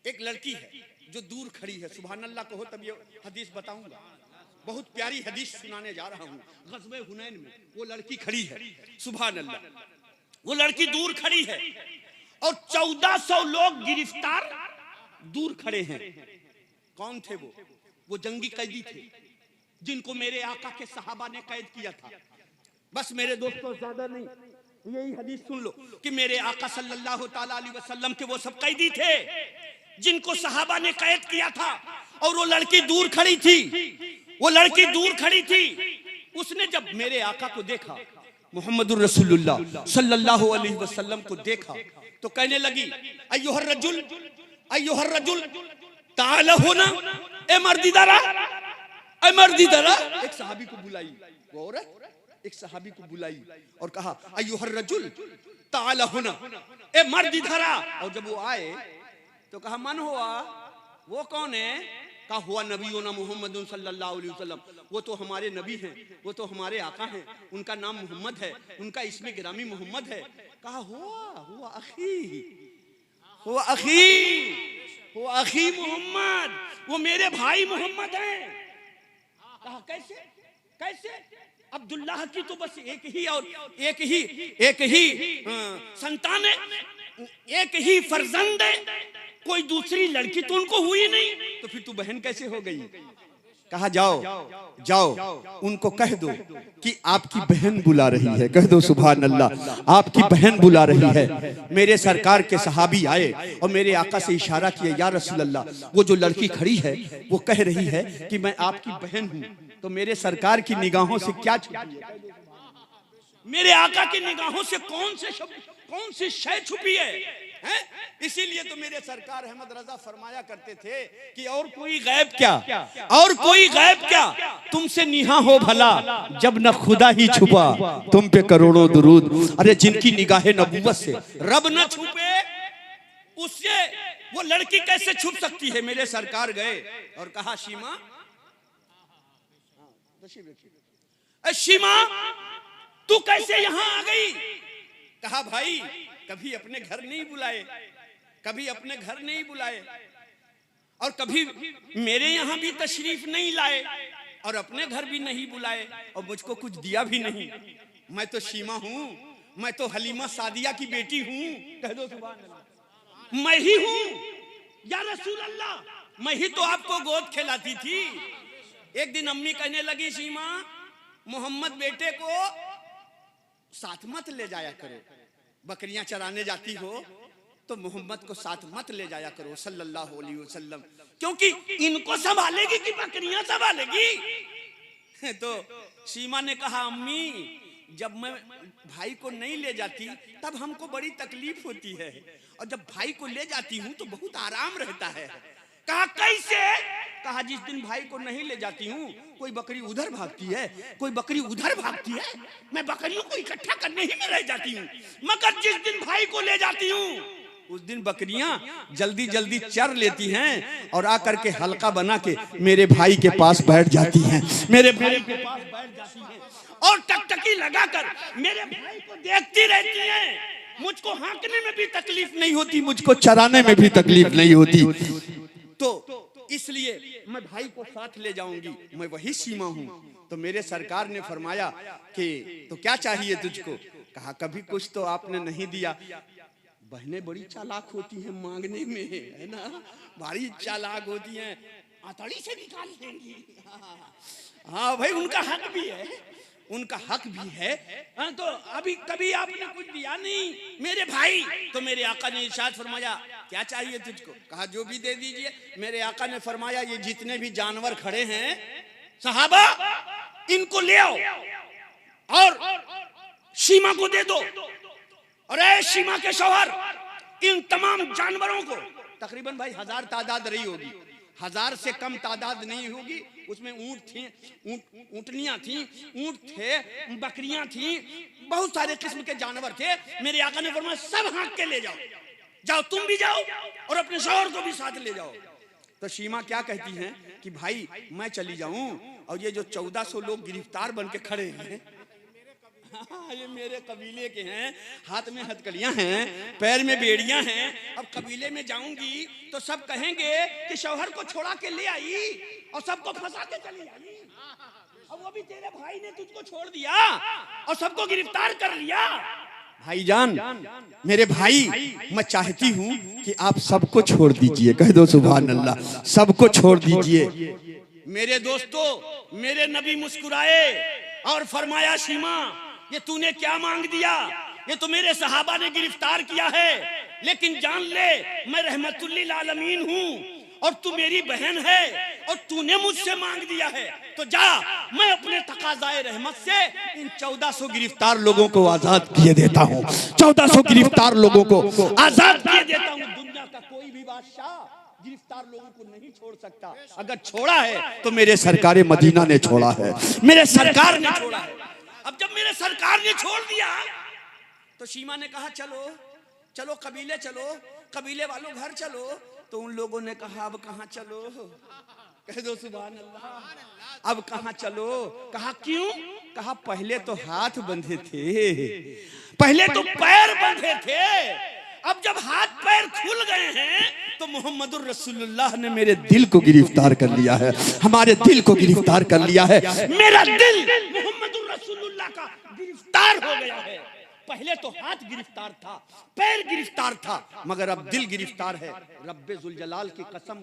एक लड़की है जो दूर खड़ी है। सुभान अल्लाह कहो तब ये हदीस बताऊंगा, बहुत प्यारी हदीस सुनाने जा रहा हूँ। गज़वे हुनैन में वो लड़की खड़ी है, सुभान अल्लाह, वो लड़की दूर खड़ी है और 1400 लोग गिरफ्तार दूर खड़े हैं। कौन थे वो? वो जंगी कैदी थे जिनको मेरे आका के सहाबा ने कैद किया था। बस मेरे दोस्तों ज्यादा नहीं, यही हदीस सुन लो कि मेरे आका सल्लल्लाहु ताला अलैहि वसल्लम के वो सब कैदी थे जिनको सहाबा ने कैद किया था, और वो लड़की दूर खड़ी थी, वो लड़की दूर खड़ी थी। उसने जब मेरे आका को देखा, मुहम्मदुर रसूलुल्लाह सल्लल्लाहु अलैहि वसल्लम को देखा तो कहने लगी अय्युहर रजुल ताला होना, ए मर्दीदारा, ए मर्दीदारा। एक सहाबी को बुलाई, वो औरत एक सहाबी को बुलाई और कहा अय्युहर रजुल ताला होना, ए मर्दीदारा। और जब वो आए तो कहा मन हुआ, वो कौन है? कहा हुआ नबीना मोहम्मद सल्लल्लाहु अलैहि वसल्लम, वो तो हमारे नबी हैं, वो तो हमारे आका हैं, उनका नाम मोहम्मद है, उनका इसमें गिरामी मोहम्मद है। कहा हुआ अखी मोहम्मद, वो मेरे भाई मोहम्मद हैं। कहा कैसे कैसे? अब्दुल्लाह की तो बस एक ही संतान है, एक ही फर्जंद है, कोई दूसरी लड़की तो उनको हुई नहीं, तो फिर तू बहन कैसे हो गई? कहा जाओ उनको कह दो कि आपकी बहन बुला रही है। कह दो सुभान अल्लाह, आपकी बहन बुला रही है। मेरे सरकार के सहाबी आए और मेरे आका से इशारा किया, या रसूल अल्लाह, वो जो लड़की खड़ी है वो कह रही है कि मैं आपकी बहन हूँ। तो मेरे सरकार की निगाहों से क्या छुपी है? मेरे आका की निगाहों से कौन सी शय छुपी है? इसीलिए तो मेरे सरकार अहमद रजा फरमाया करते थे कि और कोई गैब क्या तुमसे निहा हो भला, जब न खुदा ही छुपा तुम पे करोड़ों दुरूद। अरे जिनकी निगाहें नबूवत से रब न छुपे उससे वो लड़की कैसे छुप सकती है? मेरे सरकार गए और कहा शीमा, शीमा तू कैसे यहां आ गई? कहा भाई कभी अपने घर नहीं बुलाए, कभी अपने घर नहीं बुलाए, और कभी मेरे यहां भी तशरीफ नहीं लाए, और अपने घर भी नहीं बुलाए, और मुझको कुछ दिया भी नहीं। मैं तो शीमा हूं, मैं तो हलीमा सादिया की बेटी हूं। कह दो सुभान अल्लाह। मैं ही हूं या रसूल अल्लाह, मैं ही तो आपको गोद खिलाती थी। एक दिन अम्मी कहने लगी शीमा मोहम्मद बेटे को साथ मत ले जाया करो, बकरियां चराने जाती हो तो मोहम्मद को साथ मत ले जाया करो सल्लल्लाहु अलैहि वसल्लम, क्योंकि इनको संभालेगी कि बकरियां संभालेगी। तो शीमा ने कहा अम्मी जब मैं भाई को नहीं ले जाती तब हमको बड़ी तकलीफ होती है, और जब भाई को ले जाती हूँ तो बहुत आराम रहता है। कहा कैसे? कहा जिस दिन भाई को नहीं ले जाती हूँ कोई बकरी उधर भागती है, कोई बकरी उधर भागती है, मैं बकरियों को इकट्ठा करने ही में रह जाती हूँ, मगर जिस दिन भाई को ले जाती हूँ उस दिन बकरियां जल्दी जल्दी चर लेती हैं और आकर के हल्का बना के मेरे भाई के पास बैठ जाती हैं, मेरे भाई के पास बैठ जाती हैं और टकटकी लगाकर मेरे भाई को देखती रहती हैं। मुझको हाँकने में भी तकलीफ नहीं होती, मुझको चराने में भी तकलीफ नहीं होती, तो इसलिए मैं भाई को साथ ले जाऊंगी, मैं वही शीमा हूँ। तो मेरे सरकार ने फरमाया कि तो क्या चाहिए तुझको? कहा कभी कुछ तो आपने नहीं दिया। बहनें बड़ी चालाक होती हैं मांगने में, है ना, बड़ी चालाक होती हैं, आतड़ी से निकाल देंगी। हाँ भाई उनका हक भी है, उनका हक भी है। हाँ, तो अभी कभी आपने कुछ दिया नहीं मेरे भाई, तो मेरे आका ने इरशाद फरमाया क्या चाहिए तुझको? कहा जो भी दे दीजिए। मेरे आका ने फरमाया ये जितने भी जानवर खड़े हैं सहाबा इनको ले आओ और शीमा को दे दो, और ऐ शीमा के शौहर इन तमाम जानवरों को, तकरीबन भाई 1000 तादाद रही होगी, 1000 से कम तादाद नहीं होगी, उसमें ऊंट थी, ऊंटनियां थी, ऊंट थे, बकरियां थी, बहुत सारे किस्म के जानवर थे। मेरे आका ने फरमाया सब हाँक के ले जाओ, जाओ तुम भी जाओ और अपने शौहर को भी साथ ले जाओ। तो शीमा क्या कहती हैं कि भाई मैं चली जाऊं और ये जो 1400 लोग गिरफ्तार बन के खड़े हैं, हाँ, ये मेरे कबीले के हैं, हाथ में हथकड़ियां हैं, पैर में बेड़ियां हैं, अब कबीले में जाऊंगी तो सब कहेंगे कि शौहर को छोड़ा के ले आई और सबको फंसा के चली आई, अब वो भी तेरे भाई ने तुझको छोड़ दिया और सबको गिरफ्तार कर लिया। भाईजान मेरे भाई मैं चाहती हूँ कि आप सबको छोड़ दीजिए, कह दो सुभान अल्लाह, सबको छोड़ दीजिए। मेरे दोस्तों मेरे नबी मुस्कुराए और फरमाया शीमा ये तूने क्या मांग दिया? ये तो मेरे सहाबा ने गिरफ्तार किया है, लेकिन जान ले मैं रहमतुल्लिल आलमीन हूँ और तू मेरी बहन है और तूने मुझसे मांग दिया है, तो जा मैं अपने तकाज़ाए रहमत से इन 1400 गिरफ्तार लोगों को आजाद किए देता हूँ, 1400 गिरफ्तार लोगों को आजाद किए देता हूँ। दुनिया का कोई भी बादशाह गिरफ्तार लोगों को नहीं छोड़ सकता, अगर छोड़ा है तो मेरे सरकार मदीना ने छोड़ा है, मेरे सरकार ने छोड़ा है। अब जब मेरे सरकार ने छोड़ दिया तो शीमा ने कहा चलो चलो कबीले चलो, कबीले वालों घर चलो। तो उन लोगों ने कहा अब कहाँ चलो? कह दो सुभान अल्लाह, अब कहाँ चलो? कहा क्यों? कहा पहले तो हाथ बंधे थे, पहले तो पैर बंधे थे, अब जब हाथ पैर खुल गए हैं तो मोहम्मदुर रसूलुल्लाह ने मेरे दिल को गिरफ्तार कर लिया है, हमारे दिल को गिरफ्तार कर लिया है, मेरा दिल मोहम्मदुर रसूलुल्लाह का गिरफ्तार हो गया है। पहले तो हाथ गिरफ्तार था, पैर गिरफ्तार था, मगर अब दिल गिरफ्तार है। रब्बे जुल जलाल की कसम,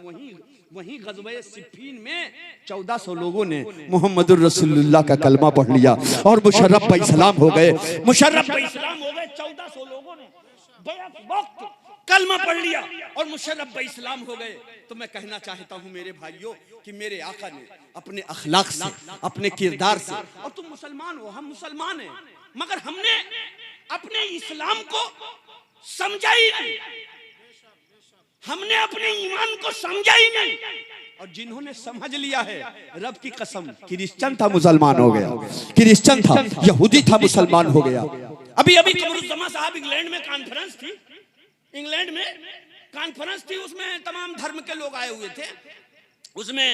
वहीं गज़वे सिफ़ीन में 1400 लोगों ने मोहम्मदुर रसूलुल्लाह का कलमा पढ़ लिया और मुशर्रफ भाई इस्लाम हो गए, मुशर्रफ भाई इस्लाम हो गए। 1400 लोगों ने वक्त कलमा पढ़ लिया और मुशर्रफ भाई इस्लाम हो गए। तो मैं कहना चाहता हूँ मेरे भाइयों कि मेरे आका ने अपने अखलाक से, अपने किरदार से, और तुम मुसलमान हो हम मुसलमान हैं, मगर हमने अपने इस्लाम को समझा ही नहीं, हमने अपने ईमान को समझा ही नहीं, और जिन्होंने समझ लिया है रब की कसम, क्रिश्चियन था मुसलमान हो गया, क्रिश्चियन था यहूदी था मुसलमान हो गया। अभी अभी कमरुज़्ज़मा साहब इंग्लैंड में कॉन्फ्रेंस थी, इंग्लैंड में कॉन्फ्रेंस थी, उसमें तमाम धर्म के लोग आए हुए थे। उसमें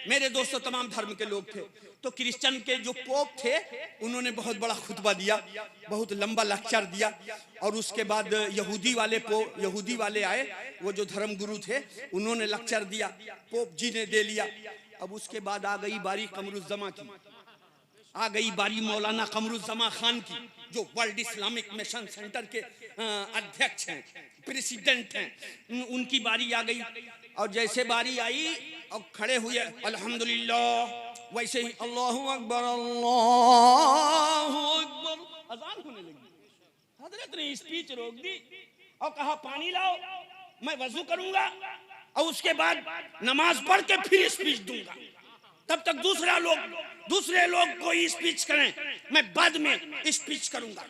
मेरे दोस्तों तमाम धर्म के लोग थे। तो क्रिश्चियन के जो पोप थे उन्होंने बहुत बड़ा खुतबा दिया, बहुत लंबा लेक्चर दिया। और उसके बाद यहूदी वाले आए, वो जो धर्म गुरु थे उन्होंने लेक्चर दिया, पोप जी ने दे लिया। अब उसके बाद आ गई बारी कमरुज़्ज़मा की, आ गई बारी मौलाना कमरुज़्ज़मा खान की, जो वर्ल्ड इस्लामिक मिशन सेंटर के अध्यक्ष हैं, प्रेसिडेंट हैं। उनकी बारी आ गई। और जैसे बारी आई और खड़े हुए अल्हम्दुलिल्लाह, वैसे ही अल्लाहु अकबर अल्लाहु अकबर अजान होने लगी। हजरत ने स्पीच रोक दी और कहा पानी लाओ, मैं वजू करूंगा और उसके बाद नमाज पढ़ के फिर स्पीच दूंगा। तब तक दूसरे लोग कोई स्पीच करें, मैं बाद में स्पीच करूंगा।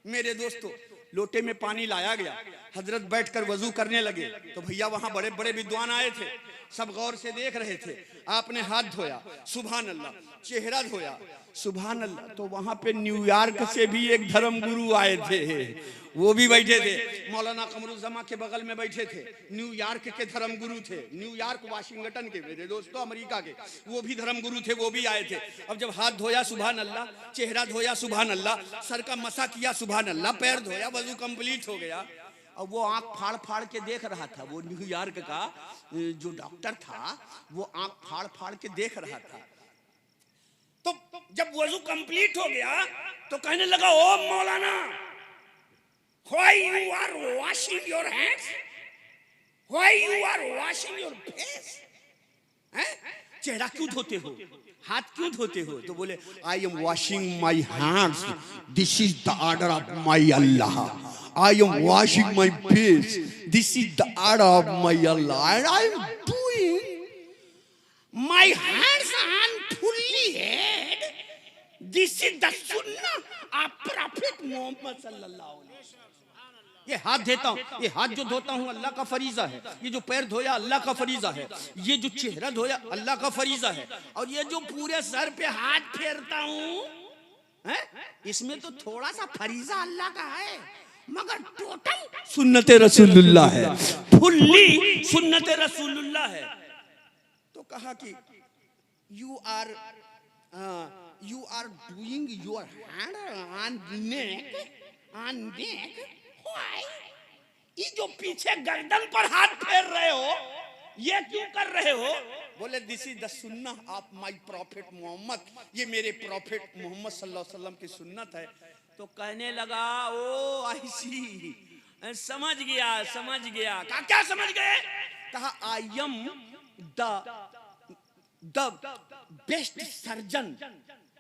मेरे दोस्तों, लोटे में पानी लाया गया, हजरत बैठकर वजू करने लगे। तो भैया वहां बड़े बड़े विद्वान आए थे, सब गौर से देख रहे थे। आपने हाथ धोया, सुभान अल्लाह, चेहरा धोया, सुभान अल्लाह। तो वहां पे न्यूयॉर्क से भी एक धर्म गुरु आए थे, वो भी बैठे थे। मौलाना कमरुज़्ज़मा के बगल में बैठे थे, न्यूयॉर्क के धर्म गुरु थे, न्यूयॉर्क वाशिंगटन के, मेरे दोस्तों अमेरिका के, वो भी धर्म गुरु थे, वो भी आए थे। अब जब हाथ धोया सुभान अल्लाह, चेहरा धोया सुभान अल्लाह, सर का मसा किया सुभान अल्लाह, पैर धोया, वजू कंप्लीट हो गया। और वो आंख फाड़ फाड़ के देख रहा था, वो न्यूयॉर्क का जो डॉक्टर था वो आंख फाड़ फाड़ के देख रहा था। तो जब वजू कंप्लीट हो गया तो कहने लगा, ओ मौलाना, why you are washing your hands? Why you are washing your face? हैं? चेहरा क्यों धोते हो, हाथ क्यों धोते हो? तो बोले, I am washing my hands. This is the order of my Allah. I am washing my face. This is the order of my Allah. And I am doing my hands on fully head. This is the sunnah of Prophet Muhammad sallallahu alaihi wasallam. ये हाथ देता हूँ, ये हाथ जो धोता हूँ अल्लाह का फरीजा है, ये जो पैर धोया अल्लाह का फरीजा है, ये जो चेहरा धोया अल्लाह का फरीजा है, और ये जो पूरे सर पे हाथ फेरता हूँ, इसमें तो थोड़ा सा फरीजा अल्लाह का है, मगर टोटल सुन्नत रसूलुल्लाह है, फुल्ली सुन्नत रसूलुल्लाह है। तो कहा कि you are doing your hand on neck. ये जो पीछे गर्दन पर हाथ फेर रहे हो, ये क्यों कर रहे हो? बोले, दिस इज द सुन्नह ऑफ माय प्रॉफिट मोहम्मद, ये मेरे प्रॉफिट मोहम्मद सल्लल्लाहु अलैहि वसल्लम की सुन्नत है। तो कहने लगा, ओ आई सी, समझ गया। कहा क्या समझ गए? कहा, I am the best surgeon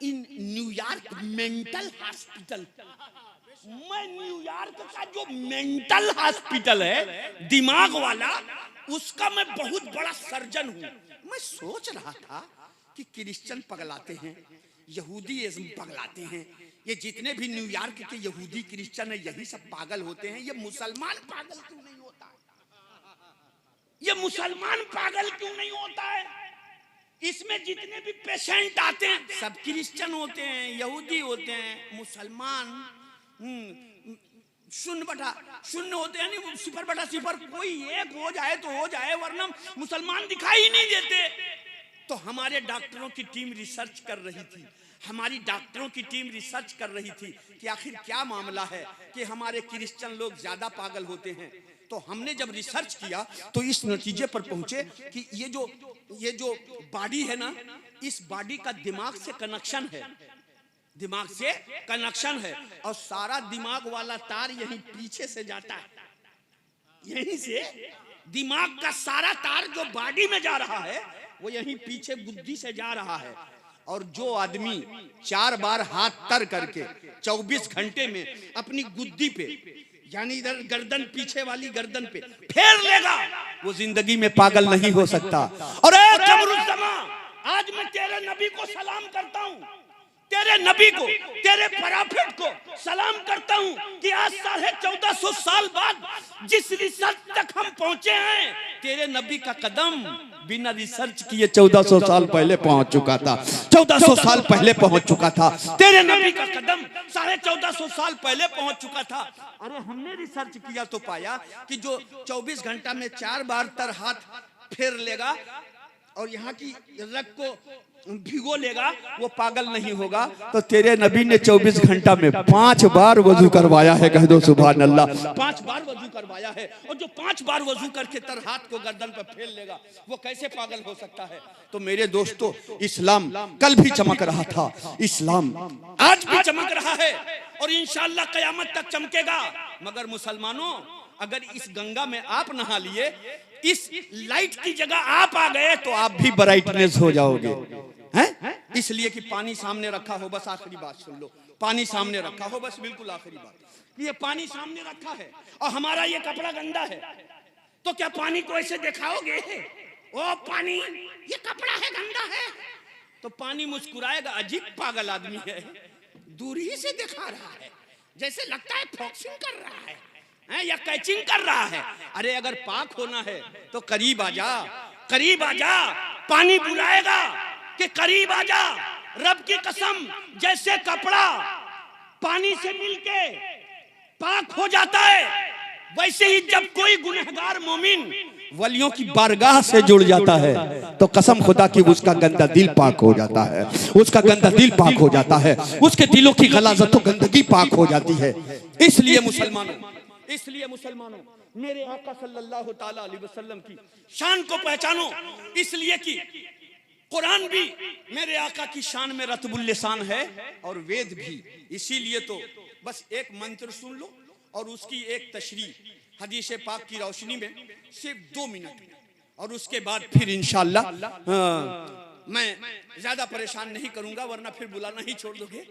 in New York mental hospital. मैं न्यूयॉर्क का जो मेंटल हॉस्पिटल है, दिमाग वाला, उसका मैं बहुत बड़ा सर्जन हूं। मैं सोच रहा था कि क्रिश्चियन पगलाते हैं, यहूदीइज्म पगलाते हैं, ये जितने भी न्यूयॉर्क के यहूदी क्रिश्चियन है यही सब पागल होते हैं, ये मुसलमान पागल क्यों नहीं होता? ये मुसलमान पागल क्यों नहीं होता है? इसमें जितने भी पेशेंट आते हैं सब क्रिश्चियन होते हैं, यहूदी होते हैं, मुसलमान शून्य बटा शून्य होते हैं, नहीं सिफर बटा सिफर, कोई एक हो जाए तो हो जाए, वरना मुसलमान दिखाई नहीं देते। तो हमारे डॉक्टरों की टीम रिसर्च कर रही थी, हमारी डॉक्टरों की टीम रिसर्च कर रही थी कि आखिर क्या मामला है कि हमारे क्रिश्चियन लोग ज्यादा पागल होते हैं। तो हमने जब रिसर्च किया तो इस नतीजे पर पहुंचे कि ये जो बॉडी है ना, इस बॉडी का दिमाग से कनेक्शन है, दिमाग से कनेक्शन है, और सारा दिमाग वाला तार यहीं पीछे से जाता है, यहीं से दिमाग का सारा तार जो बॉडी में जा रहा है वो यहीं पीछे गुद्दी से जा रहा है। और जो आदमी 4 बार हाथ तर करके 24 घंटे में अपनी गुद्दी पे, यानी इधर गर्दन, पीछे वाली गर्दन पे फेर लेगा, वो जिंदगी में पागल नहीं हो सकता। और कमरुज़्ज़मा, आज मैं तेरे नबी को सलाम करता हूँ, तेरे नबी को, तेरे प्रॉफिट को सलाम करता हूँ कि आज 1450 साल बाद जिस रिसर्च तक हम पहुंचे हैं, तेरे नबी का कदम बिना रिसर्च किए 1400 साल पहले पहुंच चुका था, 1400 साल पहले पहुंच चुका था। तेरे नबी का कदम 1450 साल पहले पहुंच चुका था। अरे हमने रिसर्च किया तो पाया कि जो 24 घंटा में 4 बार तर हाथ फेर लेगा, और यहाँ की रग को भिगो लेगा, वो पागल नहीं होगा। तो तेरे नबी ने 24 घंटा में 5 बार वजू करवाया है, कह दो सुभान अल्लाह। 5 बार वजू करवाया है, और जो 5 बार वजू करके तर हाथ को गर्दन पर फेर लेगा, वो कैसे पागल हो सकता है? तो मेरे दोस्तों, इस्लाम कल भी चमक रहा था, इस्लाम आज भी चमक रहा है, और इंशाअल्लाह कयामत तक चमकेगा। मगर मुसलमानों, अगर इस गंगा में आप नहा लिए, इस लाइट की जगह आप आ गए, तो आप भी ब्राइटनेस हो जाओगे, हैं? इसलिए कि पानी सामने रखा हो, बस आखिरी बात सुन लो, पानी सामने रखा हो, बस बिल्कुल आखिरी बात, ये पानी सामने रखा है और हमारा ये कपड़ा गंदा है, तो क्या पानी को ऐसे दिखाओगे, ओ पानी ये कपड़ा है, गंदा है? तो पानी मुस्कुराएगा, अजीब पागल आदमी है, दूर ही से दिखा रहा है, जैसे लगता है फॉक्सिंग कर रहा है या कैचिंग कर रहा है। अरे अगर पाक होना है तो करीब आ जा, करीब आ जा, पानी बुलाएगा कि करीब आ जा। रब की कसम, जैसे कपड़ा पानी से मिलके पाक हो जाता है, वैसे ही जब कोई गुनहगार मोमिन वलियों की बारगाह से जुड़ जाता है, तो कसम खुदा की उसका गंदा दिल पाक हो जाता है, उसका गंदा दिल पाक हो जाता है, उसके दिलों की गलाजतों गंदगी पाक हो जाती है। इसलिए मुसलमानों, मेरे आका सल्लल्लाहु ताला अलैहि वसल्लम की शान को पहचानो, इसलिए कि कुरान भी मेरे आका की शान में रतबुल लिसान है, और वेद भी। इसीलिए तो बस एक मंत्र सुन लो और उसकी एक तशरीह हदीस पाक की रोशनी में सिर्फ 2 मिनट, और उसके बाद फिर इंशाअल्लाह मैं ज्यादा परेशान नहीं करूंगा, वरना फिर बुलाना ही छोड़ दोगे,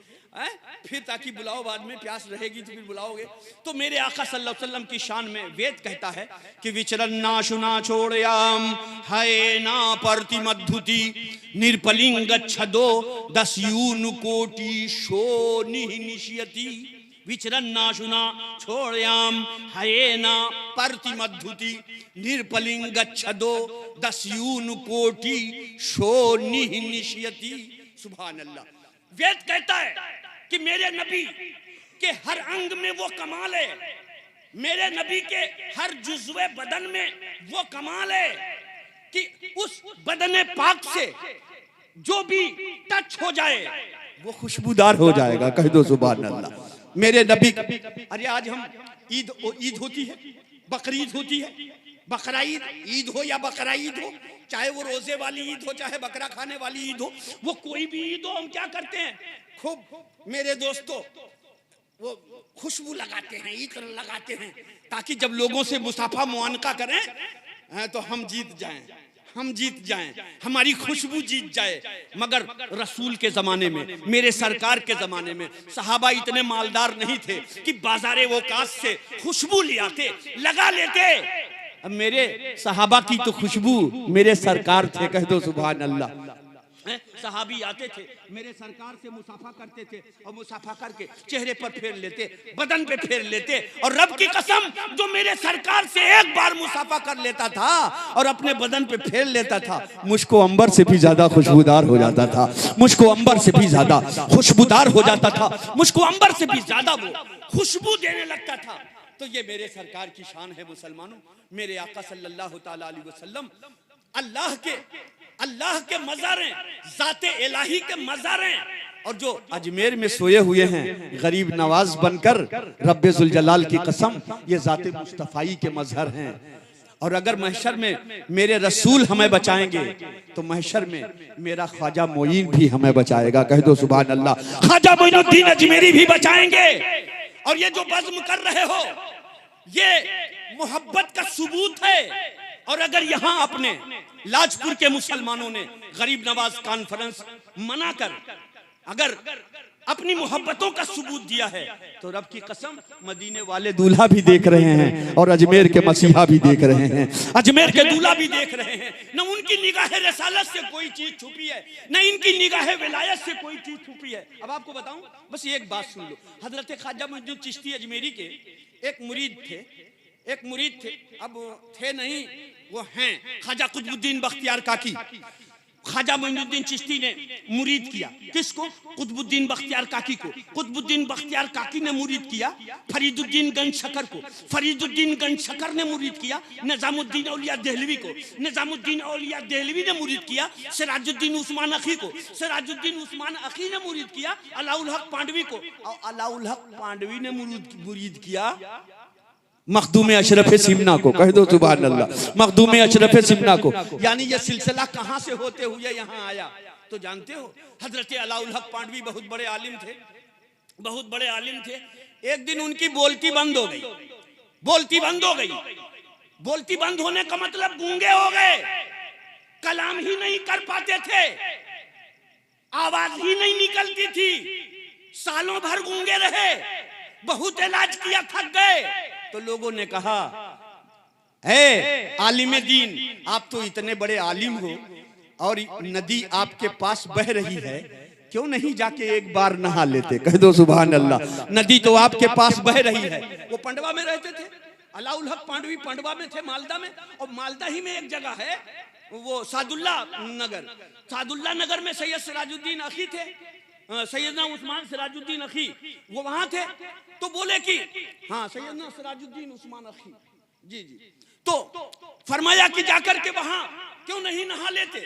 फिर ताकि बुलाओ, बाद में प्यास रहेगी तो फिर बुलाओगे। तो मेरे आका सल्लल्लाहु अलैहि वसल्लम की शान में वेद कहता है कि विचरन ना शुना छोड़याम है ना परति मद्धुति निर्पलिंग गच्छदो 10 यून कोटि शो निहिनिष्यति। विचरन ना शुना छोड़याम है ना परति मद्धुति निर्पलिंग गच्छदो 10 यून कोटि शो निहिनिष्यति। सुभान अल्लाह। वेद कहता है कि मेरे नबी के हर अंग में वो कमाल है, मेरे नबी के हर जुज़्वे बदन में वो कमाल है कि उस बदन पाक से जो भी टच हो जाए वो खुशबूदार हो जाएगा, कह दो सुभान अल्लाह। मेरे नबी, अरे आज हम ईद होती है, बकरीद होती है, बकरा ईद हो या बकरा ईद हो, चाहे वो रोजे वाली ईद हो चाहे बकरा खाने वाली ईद हो, वो कोई भी ईद हो, हम क्या करते हैं, खूब मेरे दोस्तों वो खुशबू लगाते हैं, इत्र लगाते हैं, ताकि जब लोगों से मुसाफा मुआनका करें तो हम जीत जाएं, हमारी खुशबू जीत जाए। मगर रसूल के जमाने में, मेरे सरकार के जमाने में सहाबा इतने मालदार नहीं थे कि बाजारे वोकास से खुशबू ले आते, लगा लेते। अब मेरे सहाबा की तो खुशबू मेरे सरकार थे, कह दो सुभान अल्लाह। सहाबी आते थे, मेरे सरकार से मुसाफा करते थे, और मुसाफा करके चेहरे पर फेर लेते, बदन पे फेर लेते, और रब की कसम जो मेरे सरकार से एक बार मुसाफा कर लेता था और अपने बदन पे फेर लेता था, मुझको अंबर से भी ज्यादा खुशबूदार हो जाता था, मुझको अंबर से भी ज्यादा खुशबूदार हो जाता था, मुझको अंबर से भी ज्यादा वो खुशबू देने लगता था। तो ये मेरे सरकार की शान है मुसलमानों। मेरे आका सल्लल्लाहु ताला अलैहि वसल्लम अल्लाह के मज़ार हैं, ज़ाते इलाही के मज़ार हैं, और जो अजमेर में सोए हुए हैं गरीब नवाज बनकर, रब्बे जुल जलाल की कसम, ये ज़ाते मुस्तफ़ाई के मज़हर हैं। और अगर महशर में मेरे रसूल हमें बचाएंगे, तो महशर में मेरा ख्वाजा मोइन भी हमें बचाएगा, कह दो सुभान अल्लाह। ख्वाजा मोइनुद्दीन अजमेरी भी बचाएंगे। और ये जो बज़्म कर रहे हो, ये मोहब्बत का सबूत है। और अगर यहाँ अपने लाजपुर के मुसलमानों ने गरीब नवाज कॉन्फ्रेंस मनाकर अगर अपनी मोहब्बतों का सबूत दिया है, तो रब की कसम मदीने वाले दूल्हा भी देख रहे हैं, और अजमेर के मसीहा भी देख रहे हैं, अजमेर के दूल्हा भी देख रहे हैं। न उनकी निगाह रसालत से कोई चीज छुपी है, न इनकी निगाह विलायत से कोई चीज छुपी है। अब आपको बताऊं, बस एक बात सुन लो। हजरत ख्वाजा मुइनुद्दीन चिश्ती अजमेरी के एक मुरीद थे, अब थे नहीं, वो हैं ख्वाजा कुतुबुद्दीन बख्तियार काकी। ख्वाजा मोइनुद्दीन चिश्ती ने मुरीद किया। किसको? कुतुबुद्दीन बख्तियार काकी को। कुतुबुद्दीन बख्तियार काकी ने मुरीद किया फरीदुद्दीन गंज शकर को। फरीदुद्दीन गंज शकर ने मुरीद किया निजामुद्दीन औलिया देहलवी को। निजामुद्दीन औलिया देहलवी ने मुरीद किया सिराजुद्दीन उस्मान अखी को। सिराजुद्दीन उस्मान अखी ने मुरीद किया अलाउल हक पांडवी को। और अलाउल हक पांडवी ने मुरीद किया मखदूम अशरफ सिमना को। कह दो सुभान अल्लाह। मखदूम अशरफ सिमना को। यानी ये सिलसिला कहां से होते हुए यहाँ आया तो जानते हो? हजरत अलाउल हक पांडवी बहुत बड़े आलिम थे, बहुत बड़े आलिम थे। एक दिन उनकी बोलती बंद हो गई। बोलती बंद हो गई। बोलती बंद होने का मतलब गूंगे हो गए, कलाम ही नहीं कर पाते थे, आवाज ही नहीं निकलती थी। सालों भर गूंगे रहे, बहुत इलाज किया, थक गए। तो लोगों ने कहा, है आलिम दीन, आप तो इतने बड़े आलिम हो और नदी आपके पास बह रही है, क्यों नहीं जाके एक बार नहा लेते? कह दो सुभान अल्लाह। नदी तो आपके पास बह रही है। वो पंडवा में रहते थे, अलाउल हक पांडवी पंडवा में थे, मालदा में। और मालदा ही में एक जगह है वो सादुल्ला नगर। सादुल्ला नगर में सैयद सिराजुद्दीन अखी थे, सैयदना उस्मान सिराजुद्दीन अखी, वो वहां थे। तो बोले कि हाँ सैयदना सिराजुद्दीन उस्मान अखी जी जी। तो फरमाया कि जाकर के वहां क्यों नहीं नहा लेते?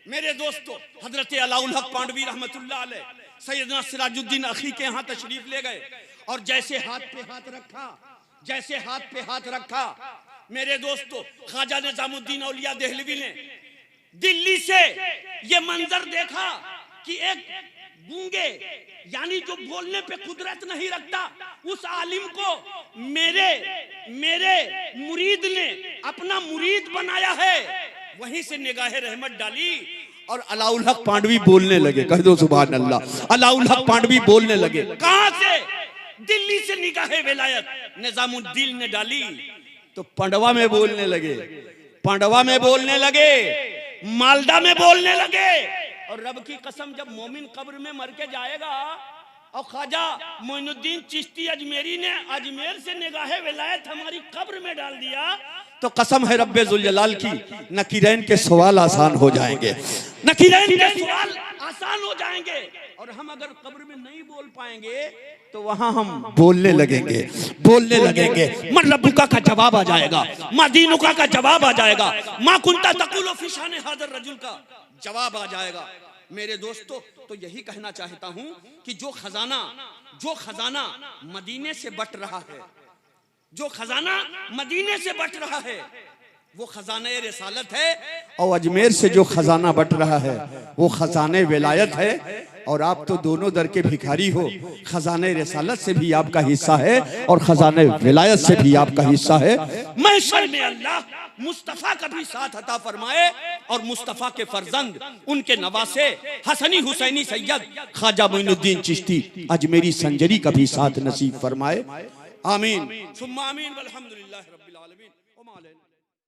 मेरे दोस्तों, हजरत अलाउल हक पांडवी रहमतुल्लाह अलैह सैयदना सिराजुद्दीन अखी के यहाँ तशरीफ ले गए और जैसे हाथ पे हाथ रखा, जैसे हाथ पे हाथ रखा, मेरे दोस्तों, ख्वाजा निजामुद्दीन औलिया देहलवी ने दिल्ली से ये मंजर देखा कि एक गूंगे यानी जो बोलने पे कुदरत नहीं रखता, उस आलिम को मेरे मुरीद ने अपना मुरीद बनाया है। वहीं से निगाहे रहमत डाली और अलाउल हक पांडवी बोलने लगे। कह दो सुभान अल्लाह। अलाउल हक पांडवी बोलने लगे। कहां से? दिल्ली से निगाहे विलायत निजामुद्दीन ने डाली तो पंडवा में बोलने लगे, पंडवा में बोलने लगे, मालदा में बोलने लगे। और रब की कसम, जब मोमिन कब्र में मर के जाएगा और ख्वाजा मोइनुद्दीन चिश्ती अजमेरी ने अजमेर से निगाहे विलायत हमारी कब्र में डाल दिया, तो कसम है रब्बे जुल जलाल की, नकीरैन के सवाल आसान हो जाएंगे, नकीरैन के सवाल आसान हो जाएंगे। और हम अगर कब्र में नहीं बोल पाएंगे तो वहां हम बोलने लगेंगे, बोलने लगेंगे। मन रब्बुका का जवाब आ जाएगा, मा दीनुका का जवाब आ जाएगा, मा कुंता तकुलु फी शान हाज़र रजुल का जवाब आ जाएगा। मेरे दोस्तों, तो यही कहना चाहता हूं कि जो खजाना मदीने से बट रहा है, जो खजाना मदीने से बट रहा है, वो खजाने रिसालत है। और अजमेर से जो खजाना बट रहा है वो खजाने विलायत है। और आप तो दोनों दर के भिखारी हो, खजाने रिसालत से भी आपका हिस्सा है और खजाने विलायत से भी आपका हिस्सा है। महशर में अल्लाह मुस्तफा का भी साथ अता फरमाए और मुस्तफा के फर्जंद उनके नवासे हसनी हुसैनी सैयद ख्वाजा मोइनुद्दीन चिश्ती अजमेरी संजरी का भी साथ नसीब फरमाए। आमीन सुम्मा आमीन वल्हम्दुलिल्लाहि रब्बिल आलमीन।